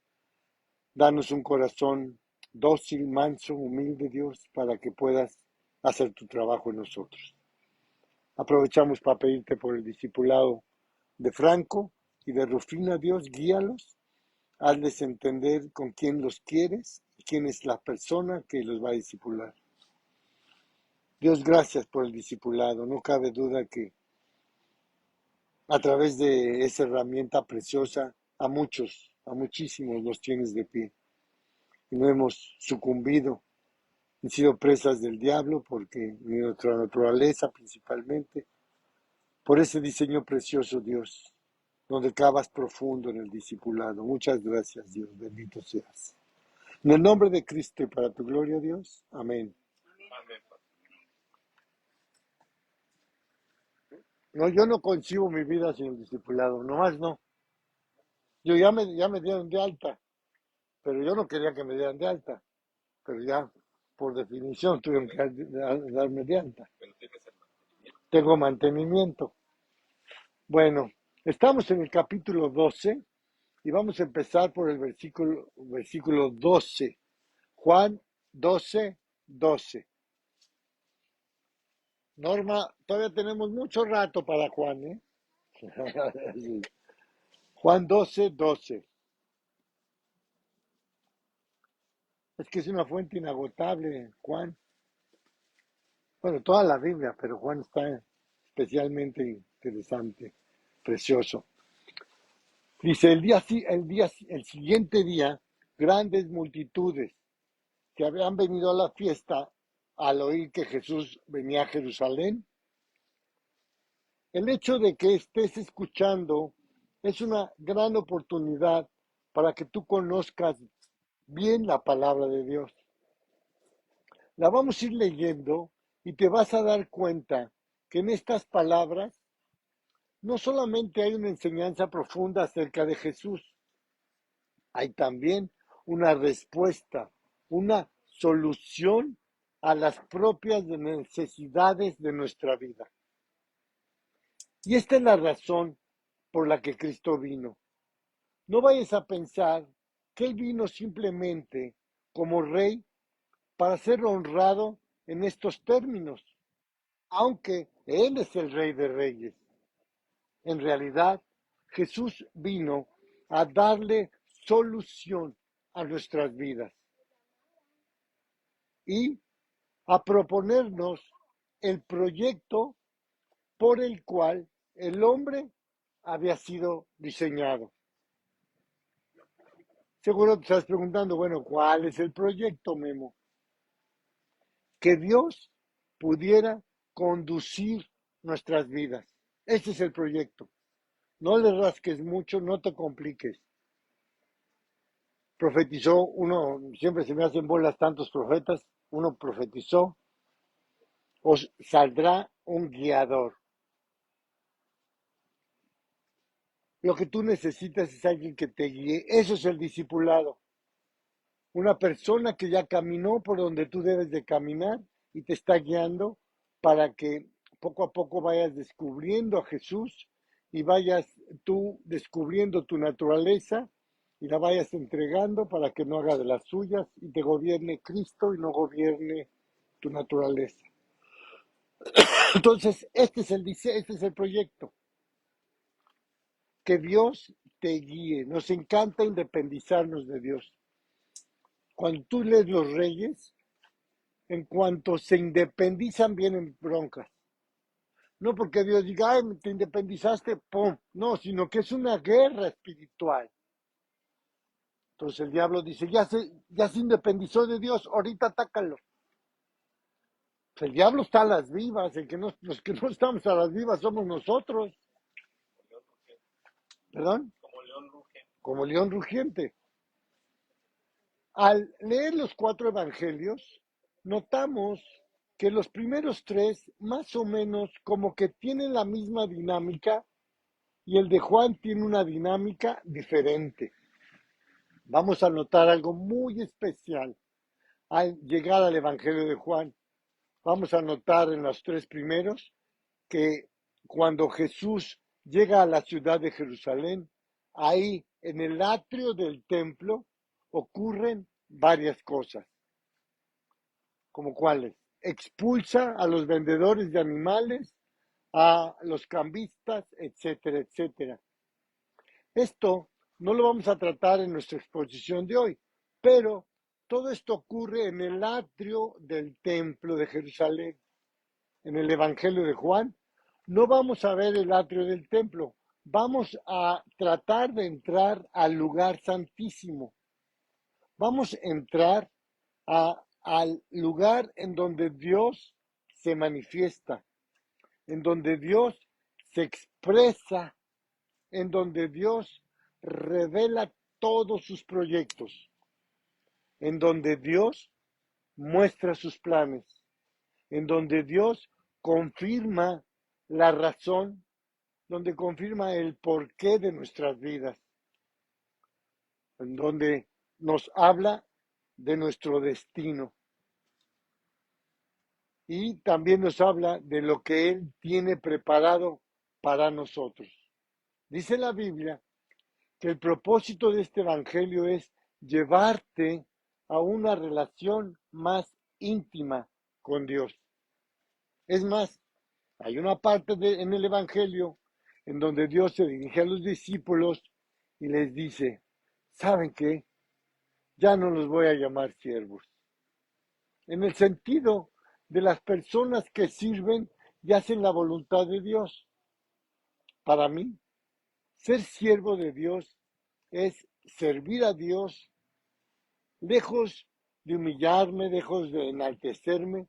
danos un corazón dócil, manso, humilde, Dios, para que puedas hacer tu trabajo en nosotros. Aprovechamos para pedirte por el discipulado de Franco y de Rufina, Dios, guíalos, hazles entender con quién los quieres y quién es la persona que los va a discipular. Dios, gracias por el discipulado, no cabe duda que a través de esa herramienta preciosa, a muchísimos los tienes de pie. Y no hemos sucumbido, han sido presas del diablo, porque nuestra naturaleza principalmente, por ese diseño precioso, Dios, donde cavas profundo en el discipulado. Muchas gracias, Dios, bendito seas. En el nombre de Cristo y para tu gloria, Dios. Amén. Amén. No, yo no concibo mi vida sin el discipulado, nomás no. Yo ya me dieron de alta, pero yo no quería que me dieran de alta, pero ya, por definición, tuvieron que darme de alta. Pero tienes el mantenimiento. Tengo mantenimiento. Bueno, estamos en el capítulo 12 y vamos a empezar por el versículo 12. Juan 12, 12. Norma, todavía tenemos mucho rato para Juan, ¿eh? Sí. Juan 12, 12. Es que es una fuente inagotable, Juan. Bueno, toda la Biblia, pero Juan está especialmente interesante, precioso. Dice, el siguiente día, grandes multitudes que habían venido a la fiesta al oír que Jesús venía a Jerusalén. El hecho de que estés escuchando es una gran oportunidad para que tú conozcas bien la palabra de Dios. La vamos a ir leyendo y te vas a dar cuenta que en estas palabras no solamente hay una enseñanza profunda acerca de Jesús, hay también una respuesta, una solución a las propias necesidades de nuestra vida. Y esta es la razón por la que Cristo vino. No vayas a pensar que Él vino simplemente como rey para ser honrado en estos términos, aunque Él es el Rey de Reyes. En realidad, Jesús vino a darle solución a nuestras vidas y a proponernos el proyecto por el cual el hombre había sido diseñado. Seguro te estás preguntando, bueno, ¿cuál es el proyecto, Memo? Que Dios pudiera conducir nuestras vidas. Ese es el proyecto. No le rasques mucho, no te compliques. Profetizó uno, siempre se me hacen bolas tantos profetas, uno profetizó, os saldrá un guiador. Lo que tú necesitas es alguien que te guíe. Eso es el discipulado. Una persona que ya caminó por donde tú debes de caminar y te está guiando para que poco a poco vayas descubriendo a Jesús y vayas tú descubriendo tu naturaleza y la vayas entregando para que no haga de las suyas y te gobierne Cristo y no gobierne tu naturaleza. Entonces, este es el proyecto. Que Dios te guíe. Nos encanta independizarnos de Dios. Cuando tú lees los Reyes, en cuanto se independizan, vienen broncas. No porque Dios diga, ay, te independizaste, ¡pum! No, sino que es una guerra espiritual. Entonces el diablo dice, ya se independizó de Dios, ahorita atácalo. Pues el diablo está a las vivas, los que no estamos a las vivas somos nosotros. ¿Perdón? Como león ruge. Como león rugiente. Al leer los 4 evangelios, notamos que los primeros 3 más o menos como que tienen la misma dinámica y el de Juan tiene una dinámica diferente. Vamos a notar algo muy especial al llegar al evangelio de Juan. Vamos a notar en los 3 primeros que cuando Jesús llega a la ciudad de Jerusalén, ahí en el atrio del templo ocurren varias cosas. ¿Como cuáles? Expulsa a los vendedores de animales, a los cambistas, etcétera, etcétera. Esto no lo vamos a tratar en nuestra exposición de hoy, pero todo esto ocurre en el atrio del templo de Jerusalén. En el Evangelio de Juan no vamos a ver el atrio del templo, vamos a tratar de entrar al lugar santísimo. Vamos a entrar al lugar en donde Dios se manifiesta, en donde Dios se expresa, en donde Dios revela todos sus proyectos, en donde Dios muestra sus planes, en donde Dios confirma la razón, donde confirma el porqué de nuestras vidas, en donde nos habla de nuestro destino y también nos habla de lo que Él tiene preparado para nosotros. Dice la Biblia que el propósito de este evangelio es llevarte a una relación más íntima con Dios. Es más, hay una parte en el evangelio en donde Dios se dirige a los discípulos y les dice, ¿saben qué? Ya no los voy a llamar siervos. En el sentido de las personas que sirven y hacen la voluntad de Dios. Para mí, ser siervo de Dios es servir a Dios lejos de humillarme, lejos de enaltecerme.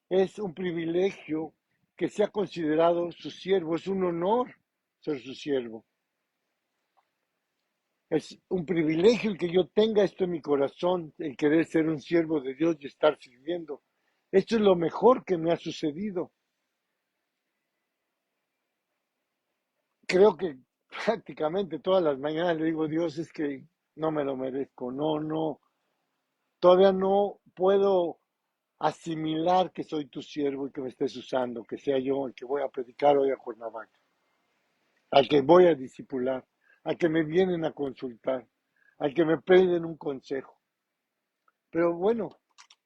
Es un privilegio que sea considerado su siervo, es un honor ser su siervo. Es un privilegio el que yo tenga esto en mi corazón, el querer ser un siervo de Dios y estar sirviendo. Esto es lo mejor que me ha sucedido. Creo que prácticamente todas las mañanas le digo, Dios, es que no me lo merezco, no, todavía no puedo asimilar que soy tu siervo y que me estés usando, que sea yo el que voy a predicar hoy a Cuernavaca, al que voy a discipular, al que me vienen a consultar, al que me piden un consejo. Pero bueno,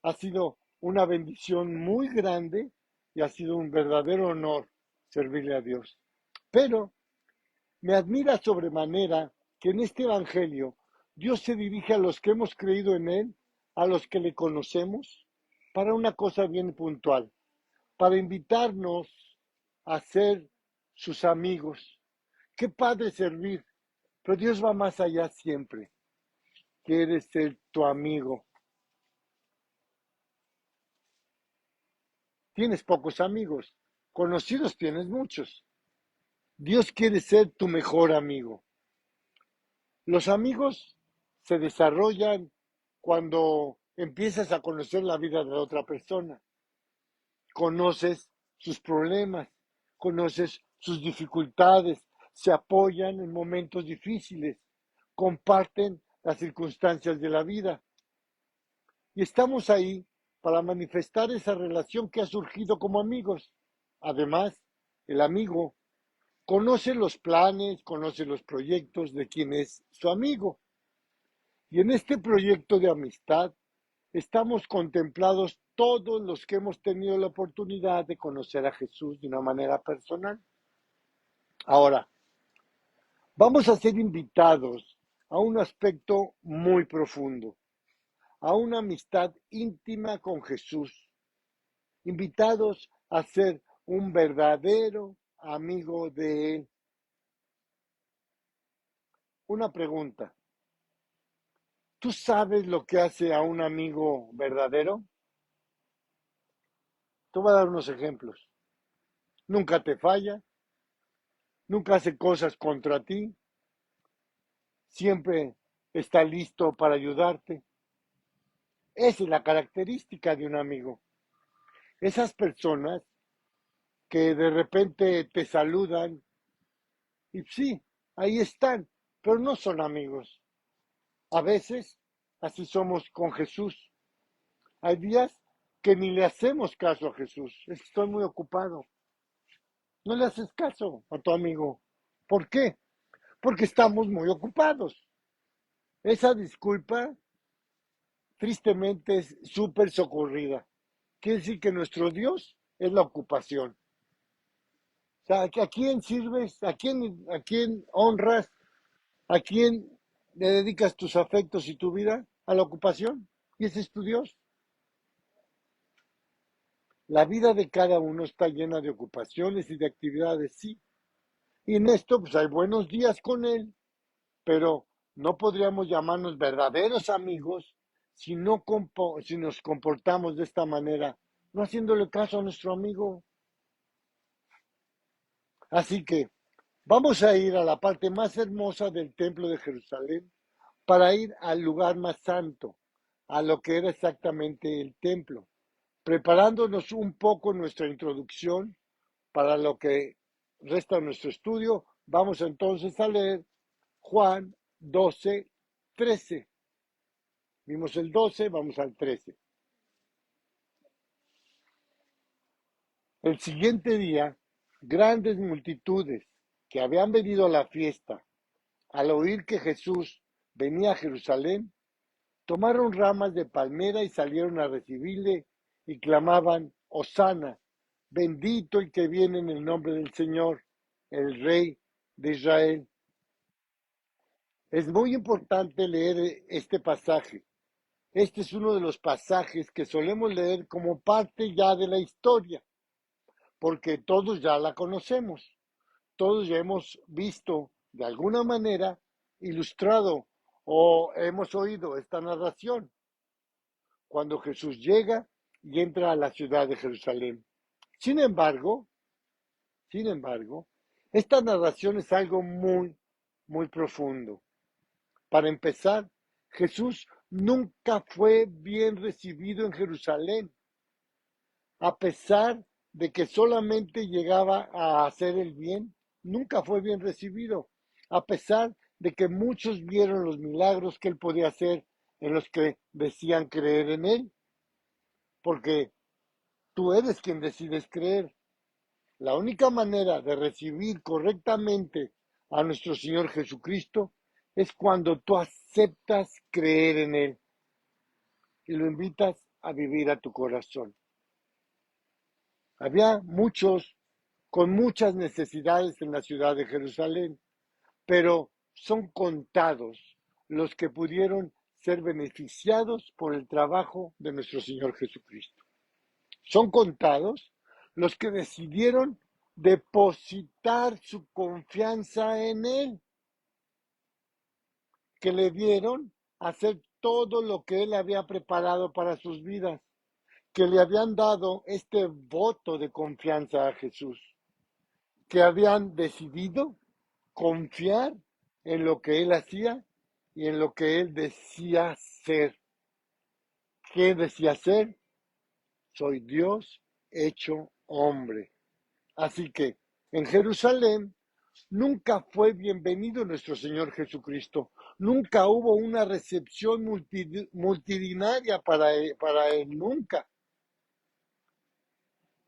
ha sido una bendición muy grande y ha sido un verdadero honor servirle a Dios. Pero me admira sobremanera que en este evangelio Dios se dirige a los que hemos creído en Él, a los que le conocemos, para una cosa bien puntual, para invitarnos a ser sus amigos. Qué padre servir, pero Dios va más allá siempre. Quiere ser tu amigo. Tienes pocos amigos, conocidos tienes muchos. Dios quiere ser tu mejor amigo. Los amigos se desarrollan cuando empiezas a conocer la vida de la otra persona. Conoces sus problemas, conoces sus dificultades, se apoyan en momentos difíciles, comparten las circunstancias de la vida. Y estamos ahí para manifestar esa relación que ha surgido como amigos. Además, el amigo conoce los planes, conoce los proyectos de quien es su amigo. Y en este proyecto de amistad estamos contemplados todos los que hemos tenido la oportunidad de conocer a Jesús de una manera personal. Ahora, vamos a ser invitados a un aspecto muy profundo, a una amistad íntima con Jesús, invitados a ser un verdadero amigo de Él. Una pregunta, ¿tú sabes lo que hace a un amigo verdadero? Te voy a dar unos ejemplos. Nunca te falla, nunca hace cosas contra ti, siempre está listo para ayudarte. Esa es la característica de un amigo. Esas personas que de repente te saludan y sí, ahí están, pero no son amigos. A veces así somos con Jesús. Hay días que ni le hacemos caso a Jesús. Estoy muy ocupado. No le haces caso a tu amigo. ¿Por qué? Porque estamos muy ocupados. Esa disculpa, tristemente, es súper socorrida. Quiere decir que nuestro Dios es la ocupación. O sea, ¿a quién sirves? A quién honras? ¿A quién le dedicas tus afectos y tu vida? A la ocupación. Y ese es tu Dios. La vida de cada uno está llena de ocupaciones y de actividades, sí. Y en esto, pues hay buenos días con Él, pero no podríamos llamarnos verdaderos amigos si si nos comportamos de esta manera, no haciéndole caso a nuestro amigo. Así que vamos a ir a la parte más hermosa del templo de Jerusalén para ir al lugar más santo, a lo que era exactamente el templo, preparándonos un poco nuestra introducción para lo que resta de nuestro estudio, vamos entonces a leer Juan 12, 13. Vimos el 12, vamos al 13. El siguiente día, grandes multitudes que habían venido a la fiesta, al oír que Jesús venía a Jerusalén, tomaron ramas de palmera y salieron a recibirle y clamaban, Hosana, bendito el que viene en el nombre del Señor, el Rey de Israel. Es muy importante leer este pasaje. Este es uno de los pasajes que solemos leer como parte ya de la historia, porque todos ya la conocemos, todos ya hemos visto de alguna manera ilustrado o hemos oído esta narración cuando Jesús llega y entra a la ciudad de Jerusalén. Sin embargo, esta narración es algo muy profundo. Para empezar, Jesús nunca fue bien recibido en Jerusalén, a pesar de que solamente llegaba a hacer el bien, nunca fue bien recibido, a pesar de que muchos vieron los milagros que él podía hacer en los que decían creer en él, porque tú eres quien decides creer. La única manera de recibir correctamente a nuestro Señor Jesucristo es cuando tú aceptas creer en Él y lo invitas a vivir a tu corazón. Había muchos con muchas necesidades en la ciudad de Jerusalén, pero son contados los que pudieron ser beneficiados por el trabajo de nuestro Señor Jesucristo. Son contados los que decidieron depositar su confianza en Él, que le dieron a hacer todo lo que Él había preparado para sus vidas, que le habían dado este voto de confianza a Jesús, que habían decidido confiar en lo que Él hacía y en lo que Él decía ser. ¿Qué decía ser? Soy Dios hecho hombre. Así que en Jerusalén nunca fue bienvenido nuestro Señor Jesucristo. Nunca hubo una recepción multitudinaria para él, nunca.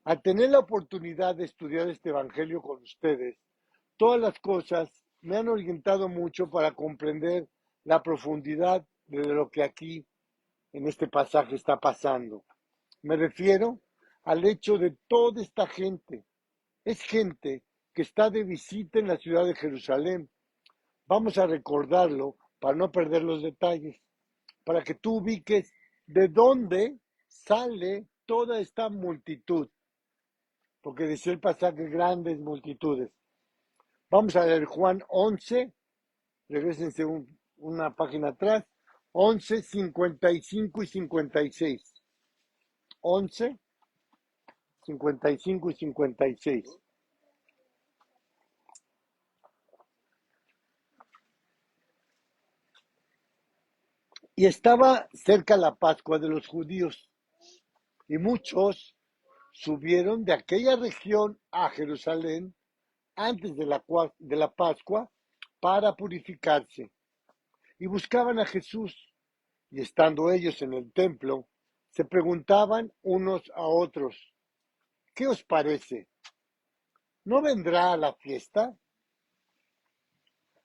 Al tener la oportunidad de estudiar este Evangelio con ustedes, todas las cosas me han orientado mucho para comprender la profundidad de lo que aquí en este pasaje está pasando. Me refiero al hecho de toda esta gente. Es gente que está de visita en la ciudad de Jerusalén. Vamos a recordarlo para no perder los detalles, para que tú ubiques de dónde sale toda esta multitud. Porque decía el pasaje, grandes multitudes. Vamos a leer Juan 11, regrésense una página atrás, 11, 55 y 56. 11, 55 y 56. Y estaba cerca la Pascua de los judíos, y muchos subieron de aquella región a Jerusalén antes de la Pascua para purificarse, y buscaban a Jesús, y estando ellos en el templo, se preguntaban unos a otros, ¿qué os parece? ¿No vendrá a la fiesta?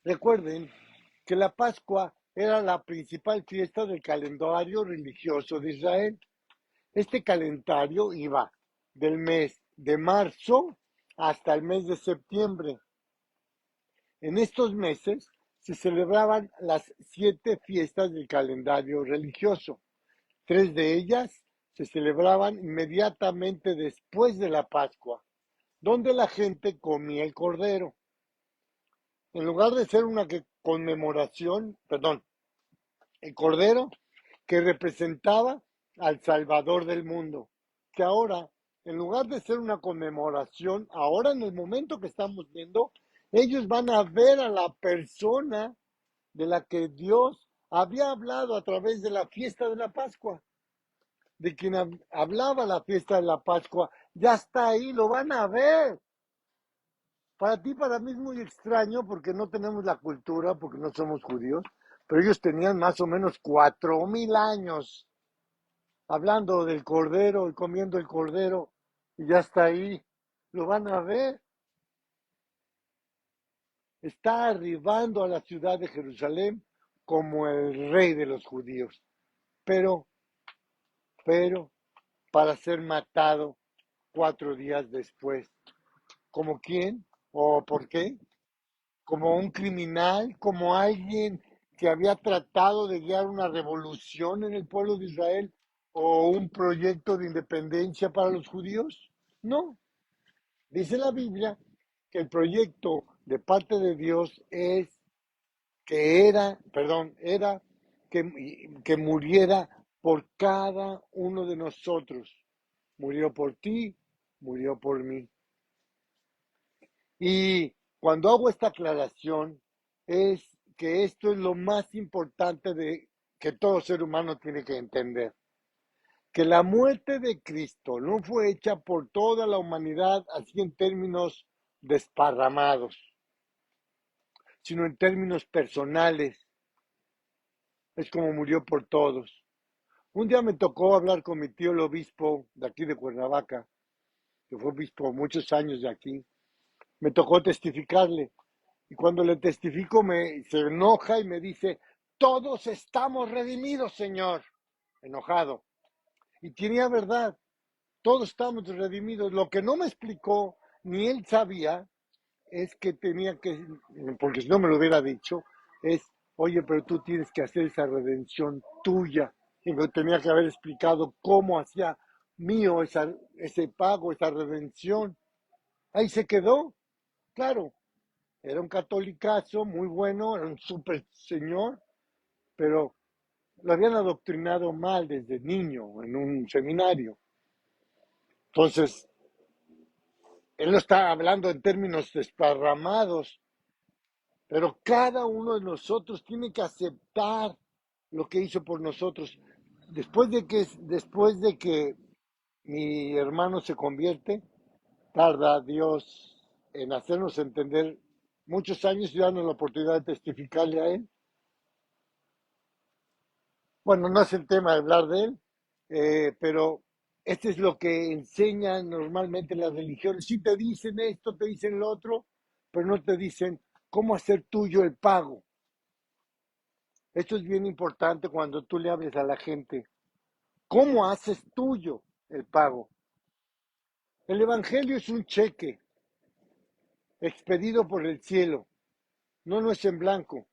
Recuerden que la Pascua era la principal fiesta del calendario religioso de Israel. Este calendario iba del mes de marzo hasta el mes de septiembre. En estos meses se celebraban las 7 fiestas del calendario religioso. 3 de ellas se celebraban inmediatamente después de la Pascua, donde la gente comía el cordero. En lugar de ser una conmemoración, el cordero que representaba al Salvador del mundo, que ahora, en lugar de ser una conmemoración, ahora en el momento que estamos viendo, ellos van a ver a la persona de la que Dios había hablado a través de la fiesta de la Pascua, de quien hablaba la fiesta de la Pascua, ya está ahí, lo van a ver, Para ti, para mí es muy extraño porque no tenemos la cultura, porque no somos judíos, pero ellos tenían más o menos 4000 años hablando del cordero y comiendo el cordero y ya está ahí. Lo van a ver. Está arribando a la ciudad de Jerusalén como el rey de los judíos, pero, pero, para ser matado 4 días después. ¿Como quién? ¿O por qué? Como un criminal, como alguien que había tratado de guiar una revolución en el pueblo de Israel o un proyecto de independencia para los judíos. No, dice la Biblia que el proyecto de parte de Dios es era que muriera por cada uno de nosotros. Murió por ti, murió por mí. Y cuando hago esta aclaración, es que esto es lo más importante de que todo ser humano tiene que entender. Que la muerte de Cristo no fue hecha por toda la humanidad así en términos desparramados, sino en términos personales. Es como murió por todos. Un día me tocó hablar con mi tío el obispo de aquí de Cuernavaca, que fue obispo muchos años de aquí. Me tocó testificarle. Y cuando le testifico se enoja y me dice, todos estamos redimidos, Señor. Enojado. Y tenía verdad, todos estamos redimidos. Lo que no me explicó, ni él sabía, es que tenía que, porque si no me lo hubiera dicho, es, oye, pero tú tienes que hacer esa redención tuya. Y me tenía que haber explicado cómo hacía mío ese pago, esa redención. Ahí se quedó, claro. Era un catolicazo muy bueno, era un súper señor, pero lo habían adoctrinado mal desde niño en un seminario. Entonces, él no está hablando en términos desparramados, pero cada uno de nosotros tiene que aceptar lo que hizo por nosotros. Después de que mi hermano se convierte, tarda Dios en hacernos entender muchos años y darnos la oportunidad de testificarle a él. Bueno, no es el tema de hablar de él, pero este es lo que enseñan normalmente las religiones. Sí te dicen esto, te dicen lo otro, pero no te dicen cómo hacer tuyo el pago. Esto es bien importante cuando tú le hables a la gente. ¿Cómo haces tuyo el pago? El Evangelio es un cheque expedido por el cielo. No es en blanco.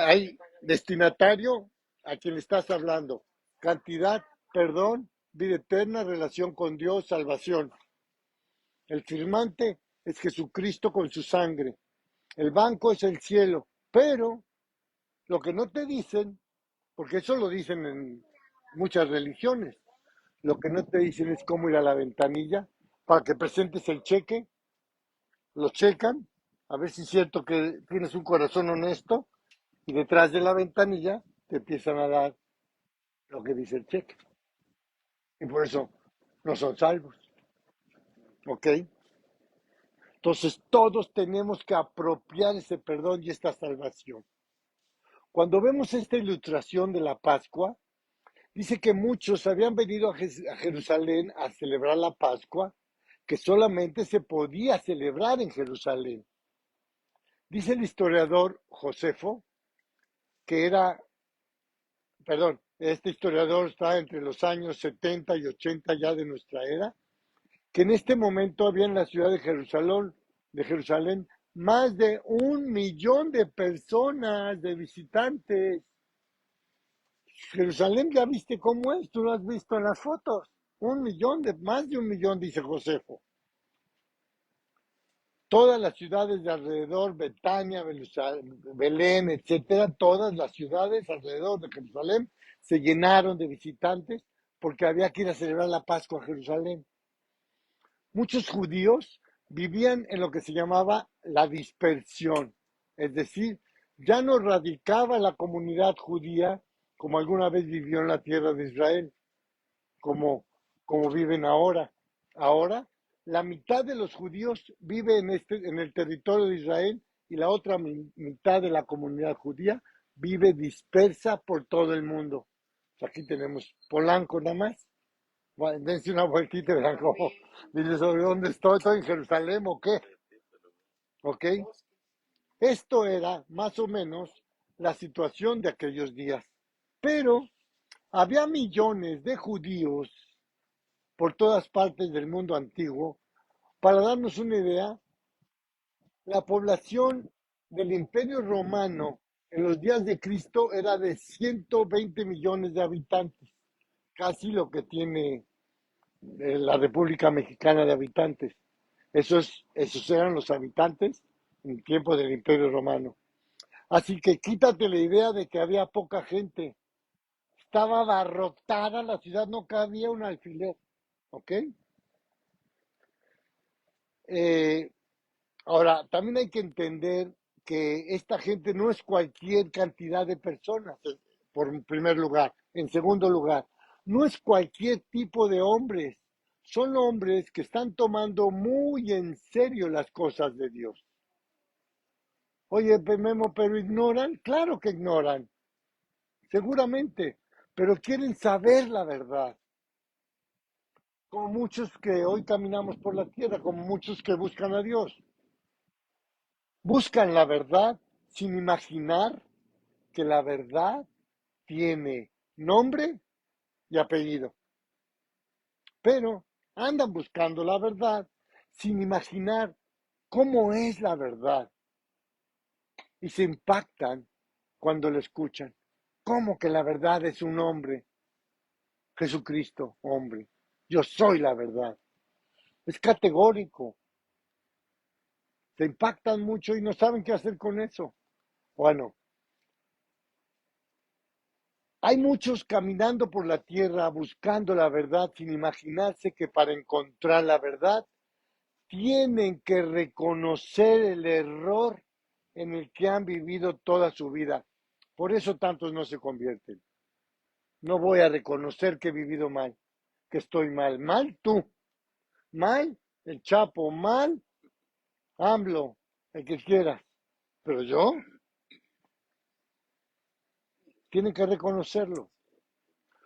Hay destinatario a quien le estás hablando. Cantidad, perdón, vida eterna, relación con Dios, salvación. El firmante es Jesucristo con su sangre. El banco es el cielo. Pero lo que no te dicen, porque eso lo dicen en muchas religiones, lo que no te dicen es cómo ir a la ventanilla para que presentes el cheque, lo checan, a ver si es cierto que tienes un corazón honesto, y detrás de la ventanilla te empiezan a dar lo que dice el cheque. Y por eso no son salvos. ¿Ok? Entonces todos tenemos que apropiar ese perdón y esta salvación. Cuando vemos esta ilustración de la Pascua, dice que muchos habían venido a Jerusalén a celebrar la Pascua, que solamente se podía celebrar en Jerusalén. Dice el historiador Josefo, este historiador está entre los años 70 y 80 ya de nuestra era, que en este momento había en la ciudad de Jerusalén más de 1 millón de personas, de visitantes. Jerusalén, ya viste cómo es, tú lo has visto en las fotos. Más de 1 millón, dice Josefo. Todas las ciudades de alrededor, Betania, Belén, etcétera, todas las ciudades alrededor de Jerusalén se llenaron de visitantes porque había que ir a celebrar la Pascua a Jerusalén. Muchos judíos vivían en lo que se llamaba la dispersión, es decir, ya no radicaba la comunidad judía como alguna vez vivió en la tierra de Israel, como viven ahora. Ahora la mitad de los judíos vive en el territorio de Israel y la otra mitad de la comunidad judía vive dispersa por todo el mundo. Aquí tenemos Polanco nada más. Dense una vueltita y verán cómo. Dices, ¿sobre dónde estoy? ¿Estoy en Jerusalén o qué? ¿Ok? Esto era más o menos la situación de aquellos días. Pero había millones de judíos por todas partes del mundo antiguo. Para darnos una idea, la población del Imperio Romano en los días de Cristo era de 120 millones de habitantes, casi lo que tiene la República Mexicana de habitantes. Esos eran los habitantes en tiempo del Imperio Romano. Así que quítate la idea de que había poca gente. Estaba abarrotada la ciudad, no cabía un alfiler. ¿Ok? Ahora, también hay que entender que esta gente no es cualquier cantidad de personas, por primer lugar. En segundo lugar, no es cualquier tipo de hombres. Son hombres que están tomando muy en serio las cosas de Dios. Oye, Memo, pero ignoran. Claro que ignoran, seguramente, pero quieren saber la verdad. Como muchos que hoy caminamos por la tierra, como muchos que buscan a Dios. Buscan la verdad sin imaginar que la verdad tiene nombre y apellido. Pero andan buscando la verdad sin imaginar cómo es la verdad. Y se impactan cuando lo escuchan. ¿Cómo que la verdad es un hombre? Jesucristo, hombre. Yo soy la verdad. Es categórico. Se impactan mucho y no saben qué hacer con eso. Bueno, hay muchos caminando por la tierra buscando la verdad sin imaginarse que para encontrar la verdad tienen que reconocer el error en el que han vivido toda su vida. Por eso tantos no se convierten. No voy a reconocer que he vivido mal, que estoy mal. Mal tú, mal el Chapo, mal AMLO, el que quieras. Pero yo, tienen que reconocerlo.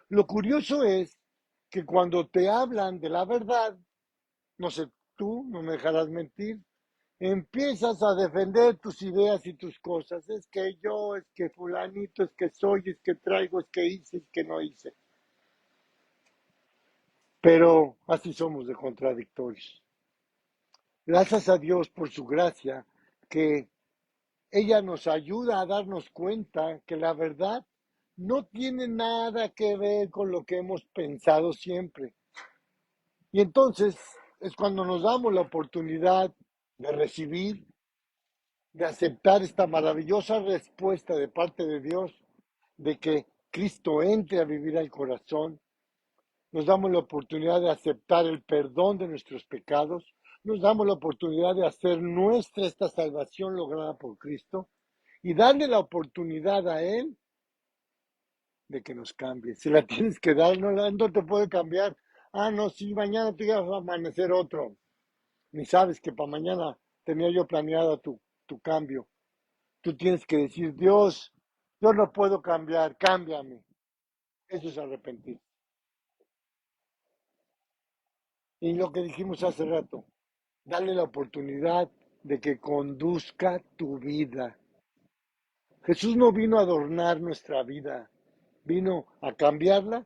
Lo curioso es que cuando te hablan de la verdad, no sé, tú no me dejarás mentir, empiezas a defender tus ideas y tus cosas. Es que yo, es que fulanito, es que soy, es que traigo, es que hice, es que no hice. Pero así somos de contradictorios. Gracias a Dios por su gracia, que ella nos ayuda a darnos cuenta que la verdad no tiene nada que ver con lo que hemos pensado siempre. Y entonces es cuando nos damos la oportunidad de recibir, de aceptar esta maravillosa respuesta de parte de Dios, de que Cristo entre a vivir al corazón. Nos damos la oportunidad de aceptar el perdón de nuestros pecados. Nos damos la oportunidad de hacer nuestra esta salvación lograda por Cristo y darle la oportunidad a Él de que nos cambie. Se la tienes que dar, no te puede cambiar. Ah, no, sí, mañana te vas a amanecer otro. Ni sabes que para mañana tenía yo planeado tu cambio. Tú tienes que decir, Dios, yo no puedo cambiar, cámbiame. Eso es arrepentir. Y lo que dijimos hace rato, dale la oportunidad de que conduzca tu vida. Jesús no vino a adornar nuestra vida, vino a cambiarla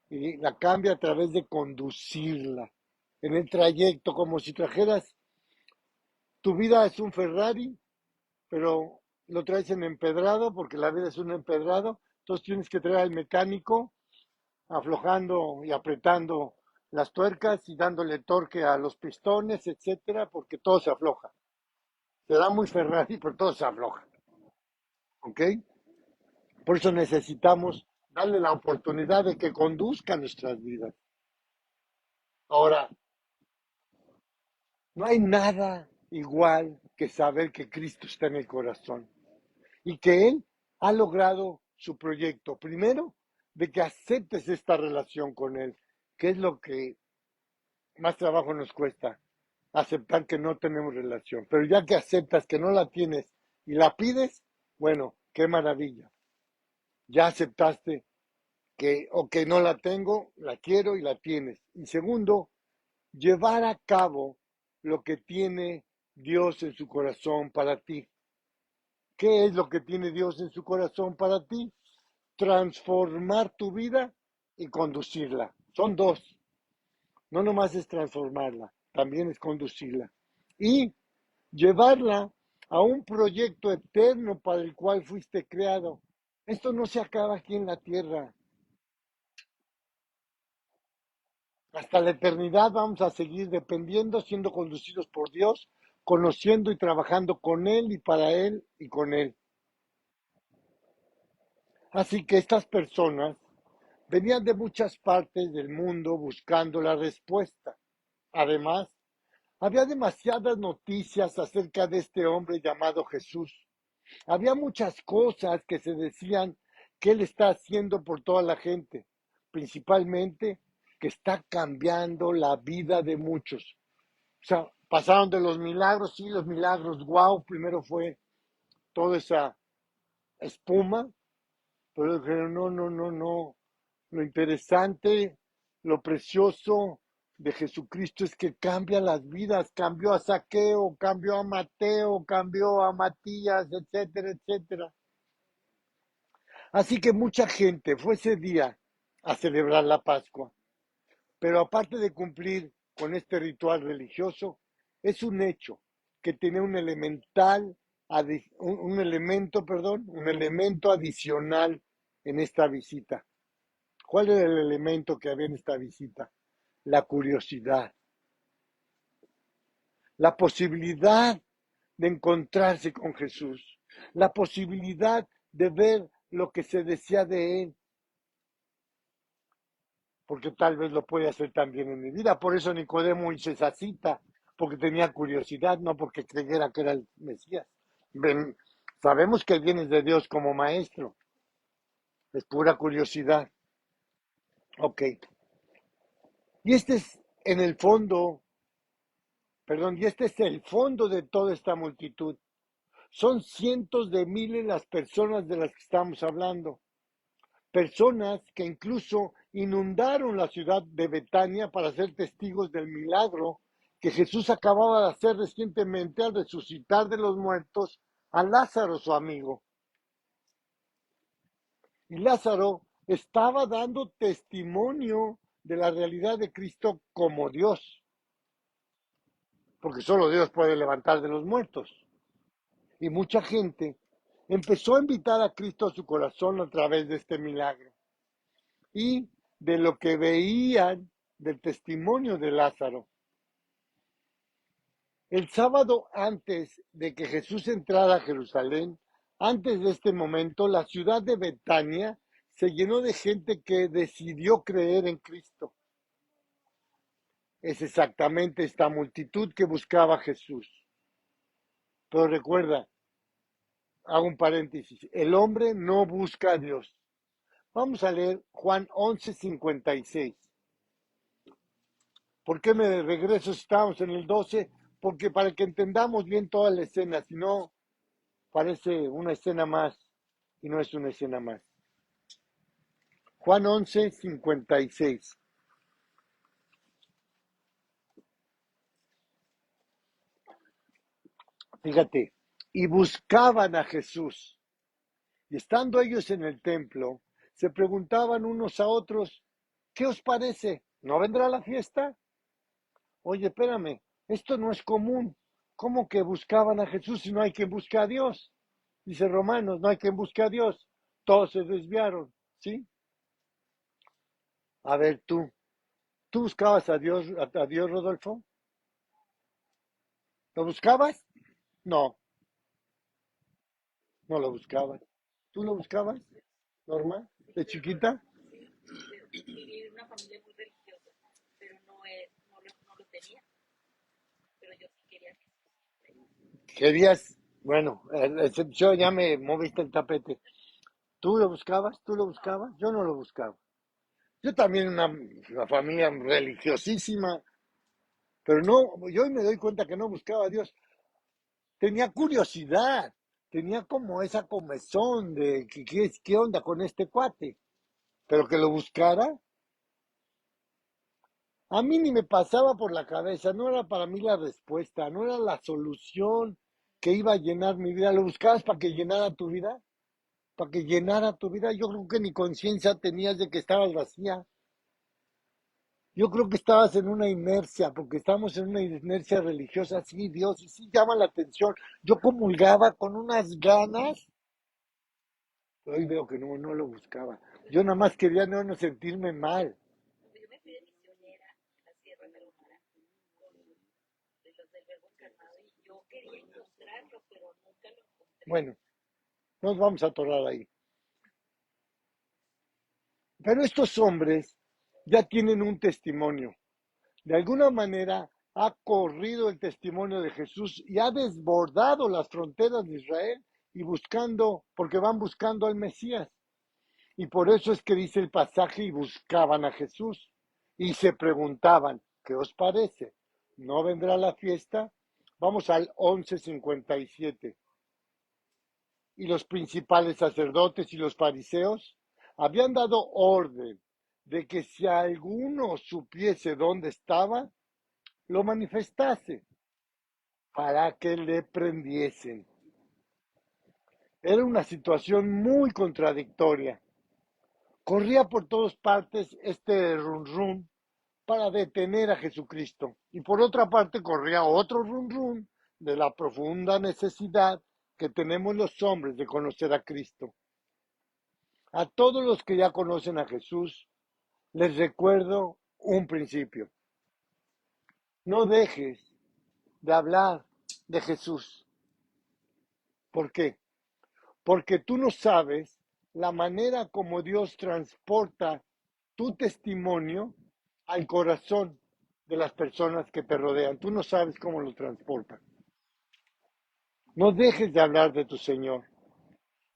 y la cambia a través de conducirla en el trayecto, como si trajeras, tu vida es un Ferrari, pero lo traes en empedrado porque la vida es un empedrado, entonces tienes que traer al mecánico aflojando y apretando las tuercas y dándole torque a los pistones, etcétera, porque todo se afloja. Se da muy Ferrari, pero todo se afloja. ¿Ok? Por eso necesitamos darle la oportunidad de que conduzca nuestras vidas. Ahora, no hay nada igual que saber que Cristo está en el corazón y que Él ha logrado su proyecto. Primero, de que aceptes esta relación con Él, que es lo que más trabajo nos cuesta. aceptar que no tenemos relación. Pero ya que aceptas que no la tienes y la pides, bueno, qué maravilla. Ya aceptaste que, o que no la tengo, la quiero y la tienes. Y segundo, llevar a cabo lo que tiene Dios en su corazón para ti. ¿Qué es lo que tiene Dios en su corazón para ti? Transformar tu vida y conducirla. Son dos. No nomás es transformarla, también es conducirla. Y llevarla a un proyecto eterno para el cual fuiste creado. Esto no se acaba aquí en la tierra. Hasta la eternidad vamos a seguir dependiendo, siendo conducidos por Dios, conociendo y trabajando con Él y para Él y con Él. Así que estas personas venían de muchas partes del mundo buscando la respuesta. Además, había demasiadas noticias acerca de este hombre llamado Jesús. Había muchas cosas que se decían que él está haciendo por toda la gente, principalmente que está cambiando la vida de muchos. O sea, pasaron de los milagros, sí, los milagros, wow, primero fue toda esa espuma, pero dijeron, no, no, no, no. Lo interesante, lo precioso de Jesucristo es que cambia las vidas, cambió a Zaqueo, cambió a Mateo, cambió a Matías, etcétera, etcétera. Así que mucha gente fue ese día a celebrar la Pascua. Pero aparte de cumplir con este ritual religioso, es un hecho que tiene un elemento adicional en esta visita. ¿Cuál era el elemento que había en esta visita? La curiosidad, la posibilidad de encontrarse con Jesús, la posibilidad de ver lo que se decía de él, porque tal vez lo puede hacer también en mi vida. Por eso Nicodemo hizo esa cita, porque tenía curiosidad, no porque creyera que era el Mesías. Ven, sabemos que vienes de Dios como maestro, es pura curiosidad. Ok. Y este es en el fondo, y este es el fondo de toda esta multitud. Son cientos de miles las personas de las que estamos hablando. Personas que incluso inundaron la ciudad de Betania para ser testigos del milagro que Jesús acababa de hacer recientemente al resucitar de los muertos a Lázaro, su amigo. Y Lázaro estaba dando testimonio de la realidad de Cristo como Dios, porque solo Dios puede levantar de los muertos. Y mucha gente empezó a invitar a Cristo a su corazón a través de este milagro. Y de lo que veían del testimonio de Lázaro. El sábado antes de que Jesús entrara a Jerusalén, antes de este momento, la ciudad de Betania se llenó de gente que decidió creer en Cristo. Es exactamente esta multitud que buscaba a Jesús. Pero recuerda, hago un paréntesis, el hombre no busca a Dios. Vamos a leer Juan 11:56. ¿Por qué me regreso si estamos en el 12? Porque para que entendamos bien toda la escena, si no, parece una escena más y no es una escena más. Juan 11:56. Fíjate, y buscaban a Jesús. Y estando ellos en el templo, se preguntaban unos a otros, ¿qué os parece? ¿No vendrá la fiesta? Oye, espérame, esto no es común. ¿Cómo que buscaban a Jesús si no hay quien busque a Dios? Dice Romanos, no hay quien busque a Dios. Todos se desviaron, ¿sí? A ver, ¿tú buscabas a Dios, Rodolfo? ¿Lo buscabas? No, no lo buscabas. ¿Tú lo buscabas, Norma, de chiquita? Viví en una familia muy religiosa, pero no lo tenía, pero yo sí quería que Querías, bueno, yo ya me moviste el tapete. ¿Tú lo buscabas? ¿Tú lo buscabas? Yo no lo buscaba. Yo también una familia religiosísima, Pero no, yo hoy me doy cuenta que no buscaba a Dios. Tenía curiosidad, tenía como esa comezón de qué onda con este cuate. Pero que lo buscara, a mí ni me pasaba por la cabeza, no era para mí la respuesta, no era la solución que iba a llenar mi vida. ¿Lo buscabas para que llenara tu vida? Para que llenara tu vida. Yo creo que ni conciencia tenías de que estabas vacía. Yo creo que estabas en una inercia, porque estamos en una inercia religiosa, sí, Dios, y sí llama la atención. Yo comulgaba con unas ganas, pero hoy veo que no lo buscaba. Yo nada más quería no sentirme mal. Yo me fui de misionera en la Sierra Tarahumara con de los del Verbo Encarnado y yo quería encontrarlo, pero nunca lo encontré. Bueno, nos vamos a atorar ahí. Pero estos hombres ya tienen un testimonio. De alguna manera ha corrido el testimonio de Jesús y ha desbordado las fronteras de Israel y buscando, porque van buscando al Mesías. Y por eso es que dice el pasaje y buscaban a Jesús y se preguntaban, ¿qué os parece? ¿No vendrá la fiesta? Vamos al 11:57. Y los principales sacerdotes y los fariseos habían dado orden de que si alguno supiese dónde estaba, lo manifestase para que le prendiesen. Era una situación muy contradictoria. Corría por todas partes este run run para detener a Jesucristo. Y por otra parte corría otro run run de la profunda necesidad que tenemos los hombres de conocer a Cristo. A todos los que ya conocen a Jesús, les recuerdo un principio. No dejes de hablar de Jesús. ¿Por qué? Porque tú no sabes la manera como Dios transporta tu testimonio al corazón de las personas que te rodean. Tú no sabes cómo lo transporta. No dejes de hablar de tu Señor.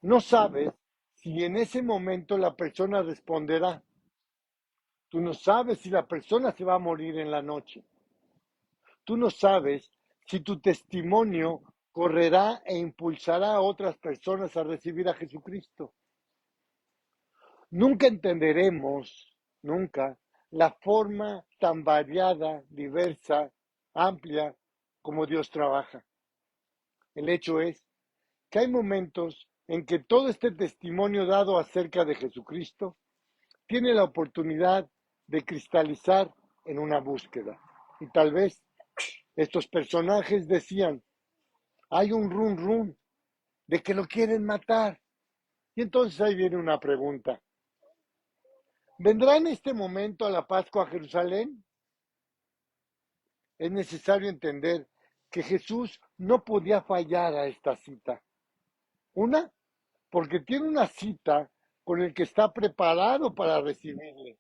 No sabes si en ese momento la persona responderá. Tú no sabes si la persona se va a morir en la noche. Tú no sabes si tu testimonio correrá e impulsará a otras personas a recibir a Jesucristo. Nunca entenderemos, nunca, la forma tan variada, diversa, amplia como Dios trabaja. El hecho es que hay momentos en que todo este testimonio dado acerca de Jesucristo tiene la oportunidad de cristalizar en una búsqueda. Y tal vez estos personajes decían, hay un run run de que lo quieren matar. Y entonces ahí viene una pregunta. ¿Vendrá en este momento a la Pascua a Jerusalén? Es necesario entender que Jesús no podía fallar a esta cita. Una, porque tiene una cita con el que está preparado para recibirle.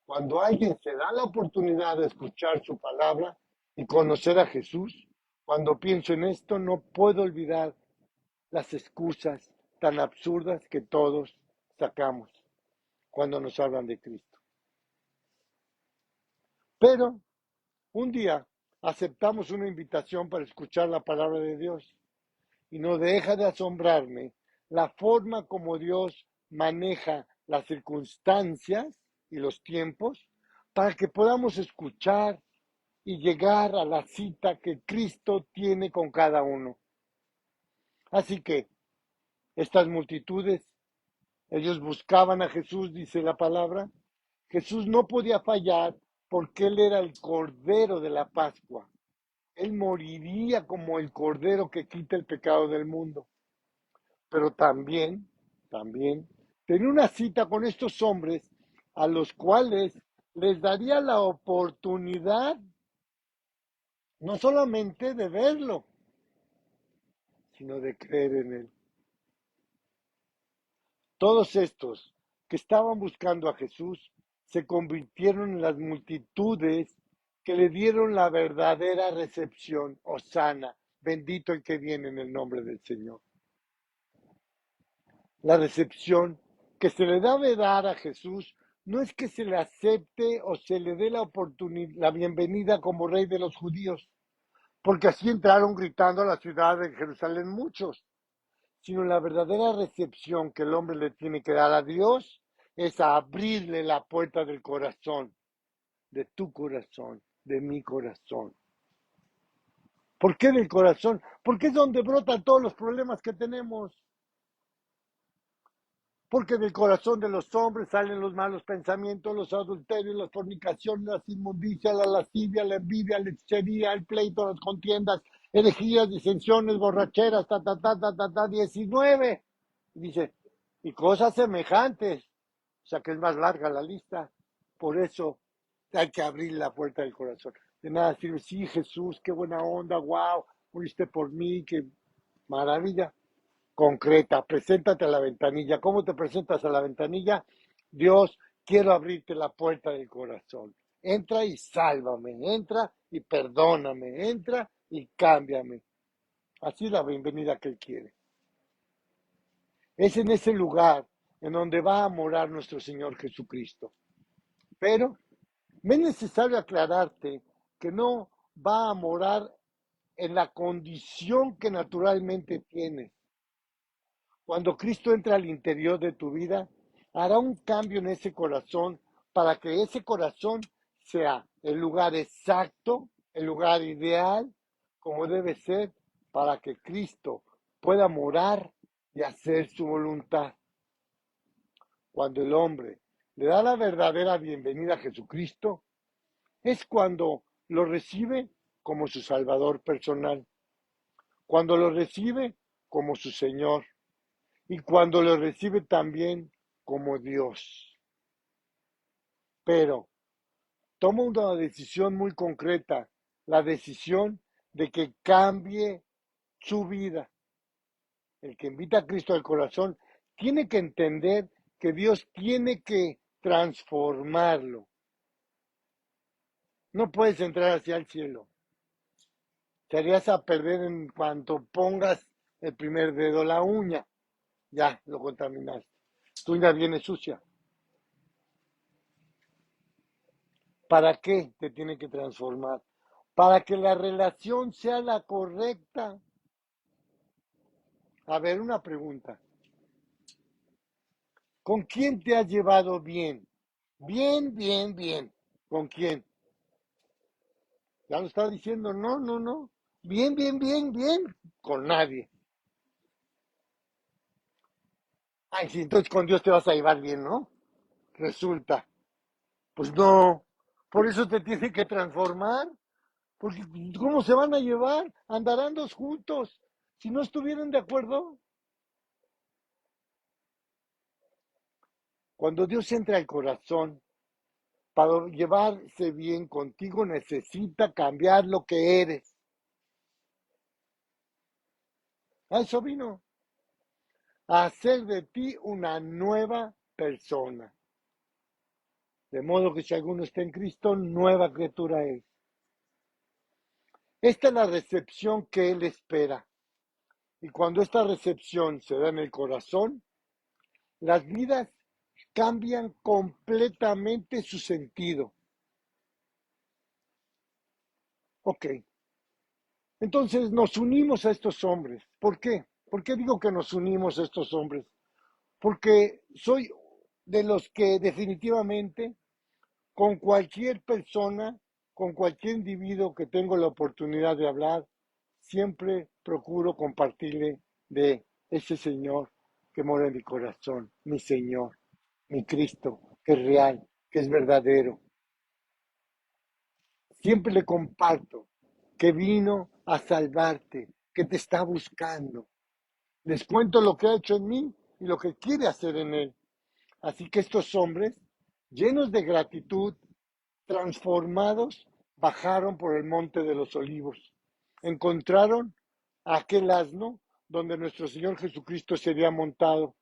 Cuando alguien se da la oportunidad de escuchar su palabra y conocer a Jesús, cuando pienso en esto no puedo olvidar las excusas tan absurdas que todos sacamos cuando nos hablan de Cristo. Pero un día aceptamos una invitación para escuchar la palabra de Dios y no deja de asombrarme la forma como Dios maneja las circunstancias y los tiempos para que podamos escuchar y llegar a la cita que Cristo tiene con cada uno. Así que estas multitudes, ellos buscaban a Jesús, dice la palabra. Jesús no podía fallar porque Él era el Cordero de la Pascua. Él moriría como el Cordero que quita el pecado del mundo. Pero también, tenía una cita con estos hombres a los cuales les daría la oportunidad no solamente de verlo, sino de creer en Él. Todos estos que estaban buscando a Jesús se convirtieron en las multitudes que le dieron la verdadera recepción. Hosana, bendito el que viene en el nombre del Señor. La recepción que se le debe dar a Jesús no es que se le acepte o se le dé la oportunidad, la bienvenida como rey de los judíos, porque así entraron gritando a la ciudad de Jerusalén muchos, sino la verdadera recepción que el hombre le tiene que dar a Dios es abrirle la puerta del corazón, de tu corazón, de mi corazón. ¿Por qué del corazón? Porque es donde brotan todos los problemas que tenemos. Porque del corazón de los hombres salen los malos pensamientos, los adulterios, las fornicaciones, las inmundicias, la lascivia, la envidia, la hechicería, el pleito, las contiendas, herejías, disensiones, borracheras, 19. Y dice, y cosas semejantes. O sea que es más larga la lista. Por eso hay que abrir la puerta del corazón. De nada sirve, sí, Jesús, qué buena onda, wow, moriste por mí, qué maravilla. Concreta, preséntate a la ventanilla. ¿Cómo te presentas a la ventanilla? Dios, quiero abrirte la puerta del corazón. Entra y sálvame, entra y perdóname, entra y cámbiame. Así es la bienvenida que Él quiere. Es en ese lugar en donde va a morar nuestro Señor Jesucristo. Pero me es necesario aclararte que no va a morar en la condición que naturalmente tienes. Cuando Cristo entra al interior de tu vida, hará un cambio en ese corazón para que ese corazón sea el lugar exacto, el lugar ideal, como debe ser, para que Cristo pueda morar y hacer su voluntad. Cuando el hombre le da la verdadera bienvenida a Jesucristo, es cuando lo recibe como su Salvador personal, cuando lo recibe como su Señor, y cuando lo recibe también como Dios. Pero toma una decisión muy concreta, la decisión de que cambie su vida. El que invita a Cristo al corazón tiene que entender que Dios tiene que transformarlo. No puedes entrar hacia el cielo. Te harías a perder en cuanto pongas el primer dedo la uña. Ya lo contaminaste. Tu uña viene sucia. ¿Para qué te tiene que transformar? Para que la relación sea la correcta. A ver, una pregunta. ¿Con quién te has llevado bien? Bien, bien, bien. ¿Con quién? Ya lo estaba diciendo, no, no, no. Bien, bien, bien, bien. Con nadie. Ay, sí, entonces con Dios te vas a llevar bien, ¿no? Resulta. Pues no. Por eso te tiene que transformar. Porque ¿cómo se van a llevar? Andarán dos juntos. Si no estuvieran de acuerdo. Cuando Dios entra al corazón, para llevarse bien contigo necesita cambiar lo que eres. A eso vino, a hacer de ti una nueva persona. De modo que si alguno está en Cristo, nueva criatura es. Esta es la recepción que Él espera. Y cuando esta recepción se da en el corazón, las vidas cambian completamente su sentido. Ok. Entonces nos unimos a estos hombres. ¿Por qué? ¿Por qué digo que nos unimos a estos hombres? Porque soy de los que definitivamente con cualquier persona, con cualquier individuo que tengo la oportunidad de hablar, siempre procuro compartirle de ese Señor que mora en mi corazón, mi Señor, mi Cristo, que es real, que es verdadero. Siempre le comparto que vino a salvarte, que te está buscando. Les cuento lo que ha hecho en mí y lo que quiere hacer en él. Así que estos hombres, llenos de gratitud, transformados, bajaron por el monte de los olivos. Encontraron aquel asno donde nuestro Señor Jesucristo se había montado.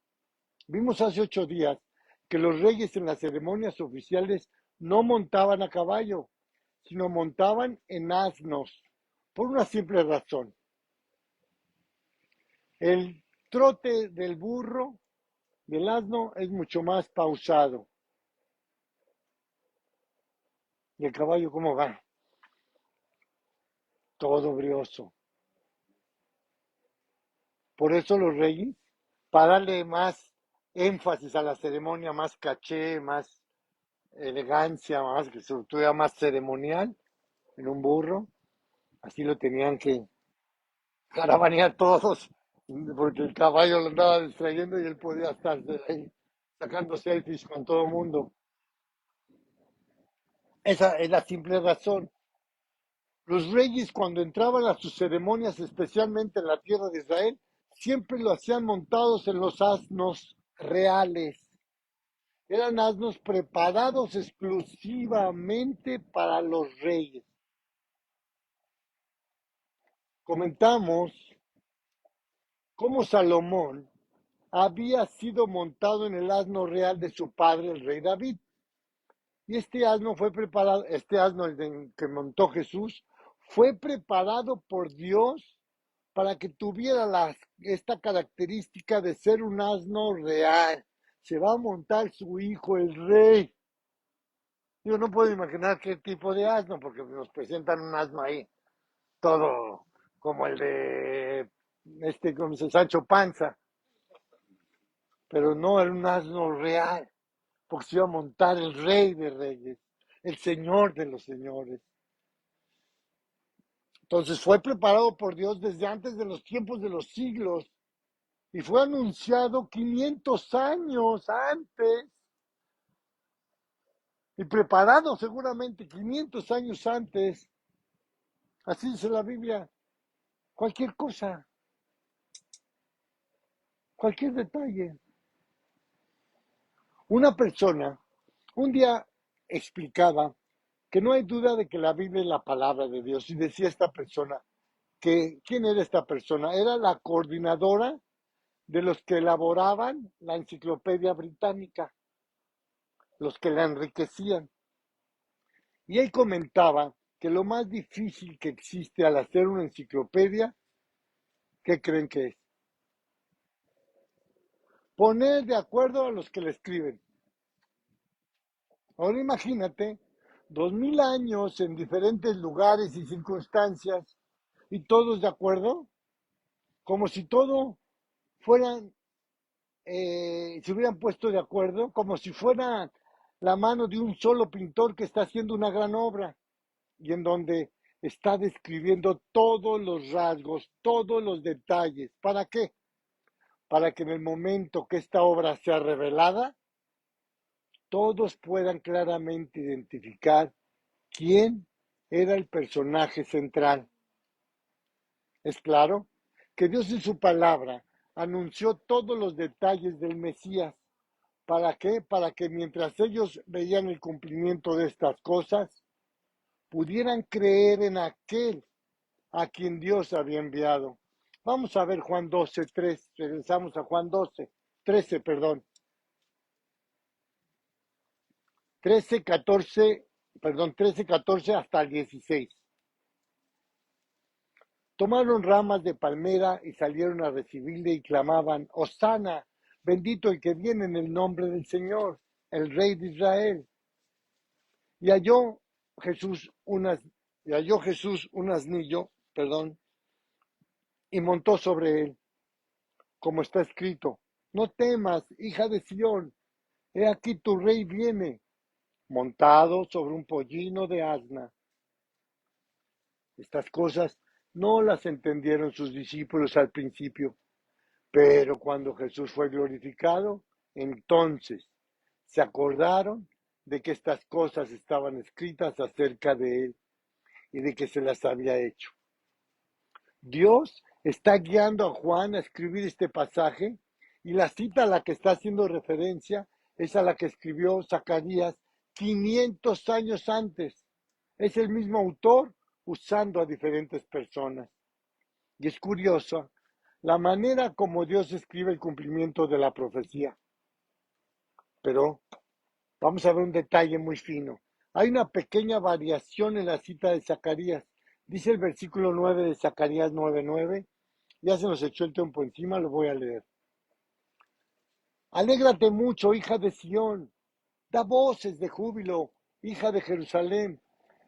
Vimos hace 8 días que los reyes en las ceremonias oficiales no montaban a caballo, sino montaban en asnos, por una simple razón. El trote del burro, del asno, es mucho más pausado. ¿Y el caballo cómo va? Todo brioso. Por eso los reyes, para darle más énfasis a la ceremonia, más caché, más elegancia, más que se tuviera más ceremonial en un burro, así lo tenían que carabanear todos, porque el caballo lo andaba distrayendo y él podía estar ahí sacando selfies con todo el mundo. Esa es la simple razón. Los reyes cuando entraban a sus ceremonias, especialmente en la tierra de Israel, siempre lo hacían montados en los asnos reales. Eran asnos preparados exclusivamente para los reyes. Comentamos cómo Salomón había sido montado en el asno real de su padre, el rey David. Y este asno fue preparado, este asno que montó Jesús, fue preparado por Dios para que tuviera esta característica de ser un asno real. Se va a montar su hijo, el rey. Yo no puedo imaginar qué tipo de asno, porque nos presentan un asno ahí, todo como el de como se Sancho Panza, pero no era un asno real, porque se iba a montar el rey de reyes, el señor de los señores. Entonces fue preparado por Dios desde antes de los tiempos de los siglos y fue anunciado 500 años antes y preparado seguramente 500 años antes. Así dice la Biblia. Cualquier cosa, cualquier detalle. Una persona un día explicaba que no hay duda de que la Biblia es la palabra de Dios. Y decía esta persona que, ¿quién era esta persona? Era la coordinadora de los que elaboraban la enciclopedia británica, los que la enriquecían. Y él comentaba que lo más difícil que existe al hacer una enciclopedia, ¿qué creen que es? Poner de acuerdo a los que la escriben. Ahora imagínate, 2000 años en diferentes lugares y circunstancias, y todos de acuerdo, como si todo fueran, se hubieran puesto de acuerdo, como si fuera la mano de un solo pintor que está haciendo una gran obra, y en donde está describiendo todos los rasgos, todos los detalles. ¿Para qué? Para que en el momento que esta obra sea revelada, todos puedan claramente identificar quién era el personaje central. Es claro que Dios en su palabra anunció todos los detalles del Mesías. ¿Para qué? Para que mientras ellos veían el cumplimiento de estas cosas, pudieran creer en aquel a quien Dios había enviado. Vamos a ver Juan 12:3. Regresamos a Juan 13, perdón. 13:14 hasta el 16. Tomaron ramas de palmera y salieron a recibirle y clamaban: Hosana, bendito el que viene en el nombre del Señor, el Rey de Israel. Y halló Jesús un asnillo, y montó sobre él, como está escrito: No temas, hija de Sión, he aquí tu rey viene, montado sobre un pollino de asna. Estas cosas no las entendieron sus discípulos al principio, pero cuando Jesús fue glorificado, entonces se acordaron de que estas cosas estaban escritas acerca de él y de que se las había hecho. Dios está guiando a Juan a escribir este pasaje, y la cita a la que está haciendo referencia es a la que escribió Zacarías 500 años antes. Es el mismo autor usando a diferentes personas. Y es curioso la manera como Dios escribe el cumplimiento de la profecía. Pero vamos a ver un detalle muy fino. Hay una pequeña variación en la cita de Zacarías. Dice el versículo 9 de Zacarías 9:9. Ya se nos echó el tiempo encima, lo voy a leer. Alégrate mucho, hija de Sión. Da voces de júbilo, hija de Jerusalén.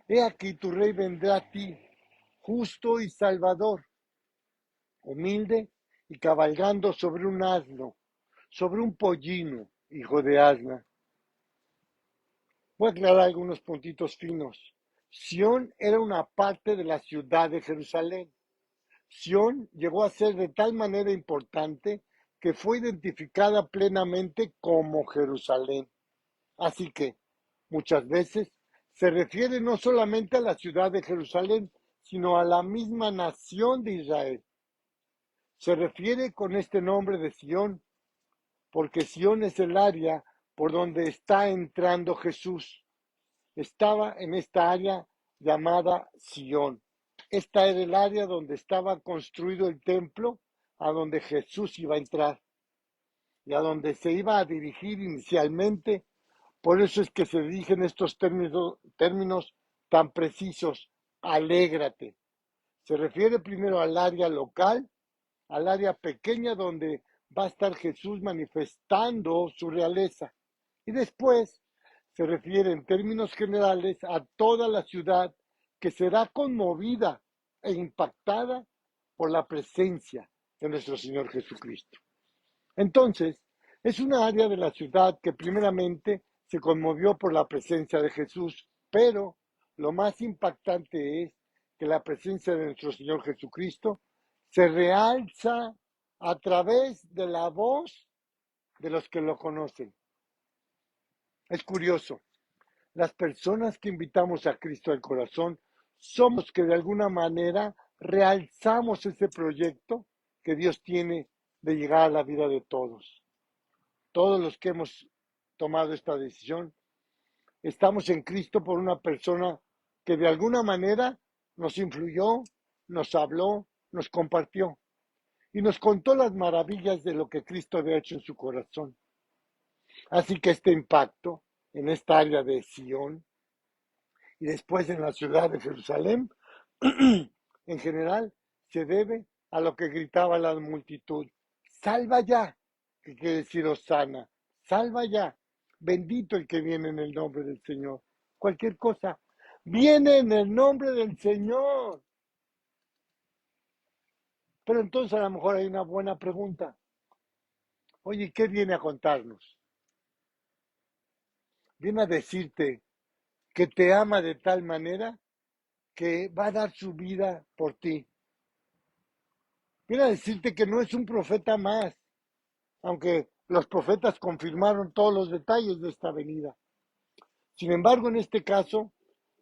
He aquí tu rey vendrá a ti, justo y salvador, humilde y cabalgando sobre un asno, sobre un pollino, hijo de asna. Voy a aclarar algunos puntitos finos. Sión era una parte de la ciudad de Jerusalén. Sión llegó a ser de tal manera importante que fue identificada plenamente como Jerusalén. Así que, muchas veces, se refiere no solamente a la ciudad de Jerusalén, sino a la misma nación de Israel. Se refiere con este nombre de Sión, porque Sión es el área por donde está entrando Jesús. Estaba en esta área llamada Sión. Esta era el área donde estaba construido el templo, a donde Jesús iba a entrar y a donde se iba a dirigir inicialmente. Por eso es que se dirigen estos términos tan precisos. Alégrate. Se refiere primero al área local, al área pequeña donde va a estar Jesús manifestando su realeza. Y después se refiere en términos generales a toda la ciudad que será conmovida e impactada por la presencia de nuestro Señor Jesucristo. Entonces, es una área de la ciudad que primeramente se conmovió por la presencia de Jesús, pero lo más impactante es que la presencia de nuestro Señor Jesucristo se realza a través de la voz de los que lo conocen. Es curioso, las personas que invitamos a Cristo al corazón somos que de alguna manera realzamos ese proyecto que Dios tiene de llegar a la vida de todos. Todos los que hemos tomado esta decisión, estamos en Cristo por una persona que de alguna manera nos influyó, nos habló, nos compartió y nos contó las maravillas de lo que Cristo había hecho en su corazón. Así que este impacto en esta área de Sion y después en la ciudad de Jerusalén, en general, se debe a lo que gritaba la multitud: salva ya, que quiere decir Osana, salva ya, bendito el que viene en el nombre del Señor. Cualquier cosa, viene en el nombre del Señor. Pero entonces a lo mejor hay una buena pregunta. Oye, ¿qué viene a contarnos? Viene a decirte que te ama de tal manera que va a dar su vida por ti. Viene a decirte que no es un profeta más, aunque los profetas confirmaron todos los detalles de esta venida. Sin embargo, en este caso,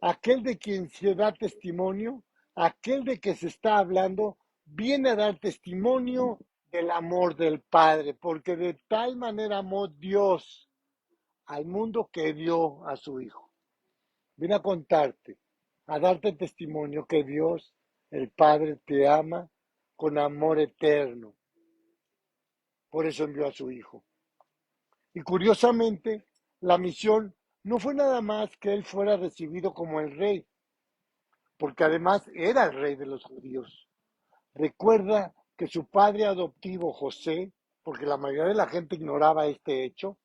aquel de quien se da testimonio, aquel de que se está hablando, viene a dar testimonio del amor del Padre, porque de tal manera amó Dios al mundo que dio a su Hijo. Viene a contarte, a darte testimonio que Dios, el Padre, te ama con amor eterno. Por eso envió a su Hijo. Y curiosamente, la misión no fue nada más que él fuera recibido como el rey, porque además era el rey de los judíos. Recuerda que su padre adoptivo José, porque la mayoría de la gente ignoraba este hecho,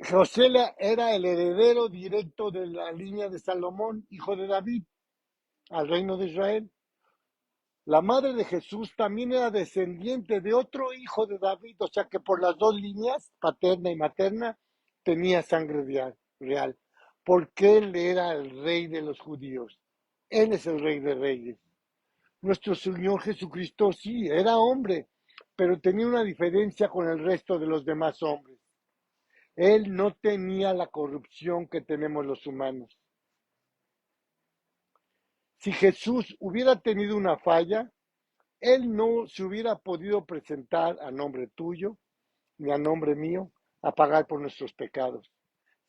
José era el heredero directo de la línea de Salomón, hijo de David, al reino de Israel. La madre de Jesús también era descendiente de otro hijo de David, o sea que por las dos líneas, paterna y materna, tenía sangre real, porque él era el rey de los judíos. Él es el rey de reyes. Nuestro Señor Jesucristo sí, era hombre, pero tenía una diferencia con el resto de los demás hombres. Él no tenía la corrupción que tenemos los humanos. Si Jesús hubiera tenido una falla, él no se hubiera podido presentar a nombre tuyo ni a nombre mío a pagar por nuestros pecados.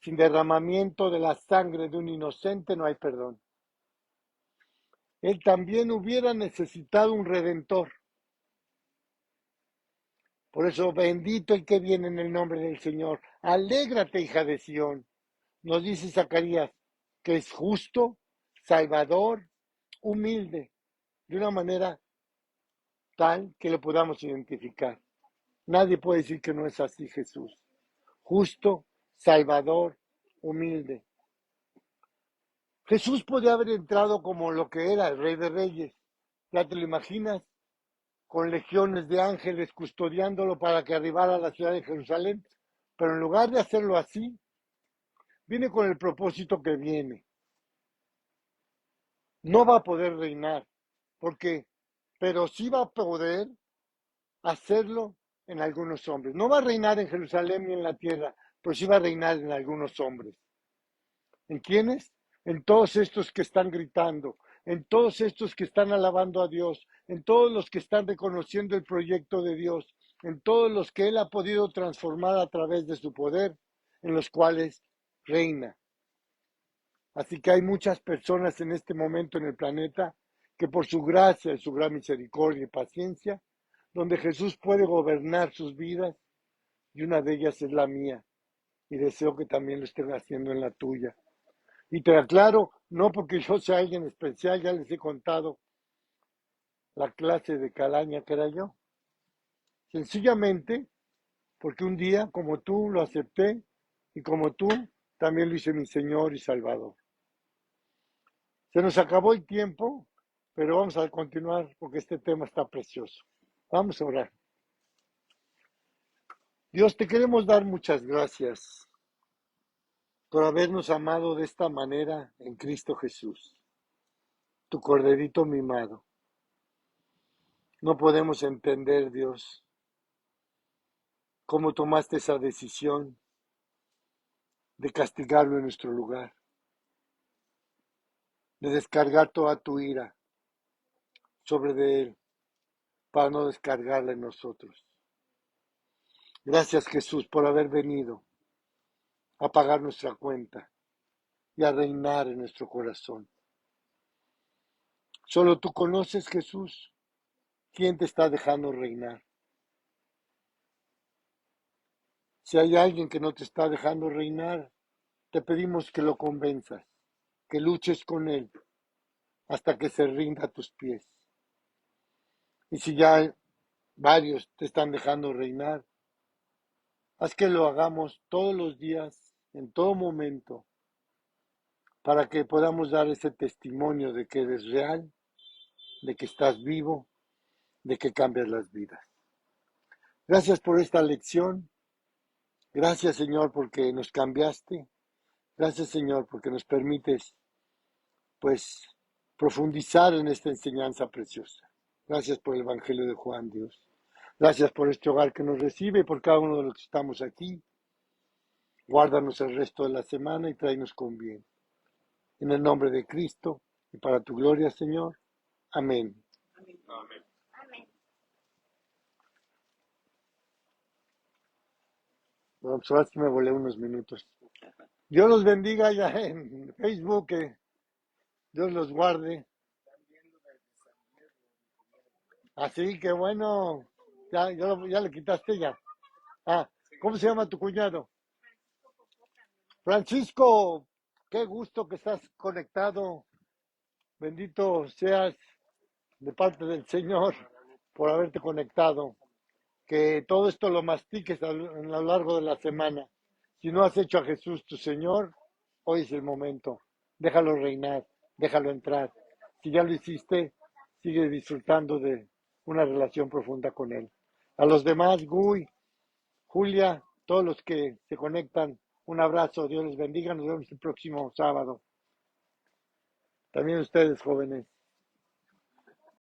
Sin derramamiento de la sangre de un inocente no hay perdón. Él también hubiera necesitado un redentor. Por eso, bendito el que viene en el nombre del Señor. Alégrate, hija de Sión. Nos dice Zacarías que es justo, salvador, humilde, de una manera tal que lo podamos identificar. Nadie puede decir que no es así Jesús. Justo, salvador, humilde. Jesús podía haber entrado como lo que era, el Rey de Reyes. ¿Ya te lo imaginas? Con legiones de ángeles custodiándolo para que arribara a la ciudad de Jerusalén. Pero en lugar de hacerlo así, viene con el propósito que viene. No va a poder reinar. ¿Por qué? Pero sí va a poder hacerlo en algunos hombres. No va a reinar en Jerusalén ni en la tierra, pero sí va a reinar en algunos hombres. ¿En quiénes? En todos estos que están gritando, en todos estos que están alabando a Dios, en todos los que están reconociendo el proyecto de Dios, en todos los que Él ha podido transformar a través de su poder, en los cuales reina. Así que hay muchas personas en este momento en el planeta que por su gracia y su gran misericordia y paciencia, donde Jesús puede gobernar sus vidas, y una de ellas es la mía, y deseo que también lo estén haciendo en la tuya. Y te aclaro, no porque yo sea alguien especial, ya les he contado la clase de calaña que era yo. Sencillamente porque un día, como tú, lo acepté y como tú, también lo hice mi Señor y Salvador. Se nos acabó el tiempo, pero vamos a continuar porque este tema está precioso. Vamos a orar. Dios, te queremos dar muchas gracias por habernos amado de esta manera en Cristo Jesús, tu corderito mimado. No podemos entender, Dios, cómo tomaste esa decisión de castigarlo en nuestro lugar, de descargar toda tu ira sobre de él para no descargarla en nosotros. Gracias, Jesús, por haber venido a pagar nuestra cuenta y a reinar en nuestro corazón. Solo tú conoces, Jesús, quién te está dejando reinar. Si hay alguien que no te está dejando reinar, te pedimos que lo convenzas, que luches con él hasta que se rinda a tus pies. Y si ya varios te están dejando reinar, haz que lo hagamos todos los días, en todo momento, para que podamos dar ese testimonio de que eres real, de que estás vivo, de que cambias las vidas. Gracias por esta lección. Gracias, Señor, porque nos cambiaste. Gracias, Señor, porque nos permites, pues, profundizar en esta enseñanza preciosa. Gracias por el Evangelio de Juan, Dios. Gracias por este hogar que nos recibe y por cada uno de los que estamos aquí. Guárdanos el resto de la semana y tráenos con bien. En el nombre de Cristo y para tu gloria, Señor. Amén. Amén. Amén. Bueno, pues ahora sí me volé unos minutos. Dios los bendiga ya en Facebook. Que Dios los guarde. Así que bueno, ya le quitaste ya. Ah, ¿cómo se llama tu cuñado? Francisco, qué gusto que estás conectado. Bendito seas de parte del Señor por haberte conectado. Que todo esto lo mastiques a lo largo de la semana. Si no has hecho a Jesús tu Señor, hoy es el momento. Déjalo reinar, déjalo entrar. Si ya lo hiciste, sigue disfrutando de una relación profunda con Él. A los demás, Guy, Julia, todos los que se conectan, un abrazo, Dios les bendiga, nos vemos el próximo sábado. También ustedes, jóvenes.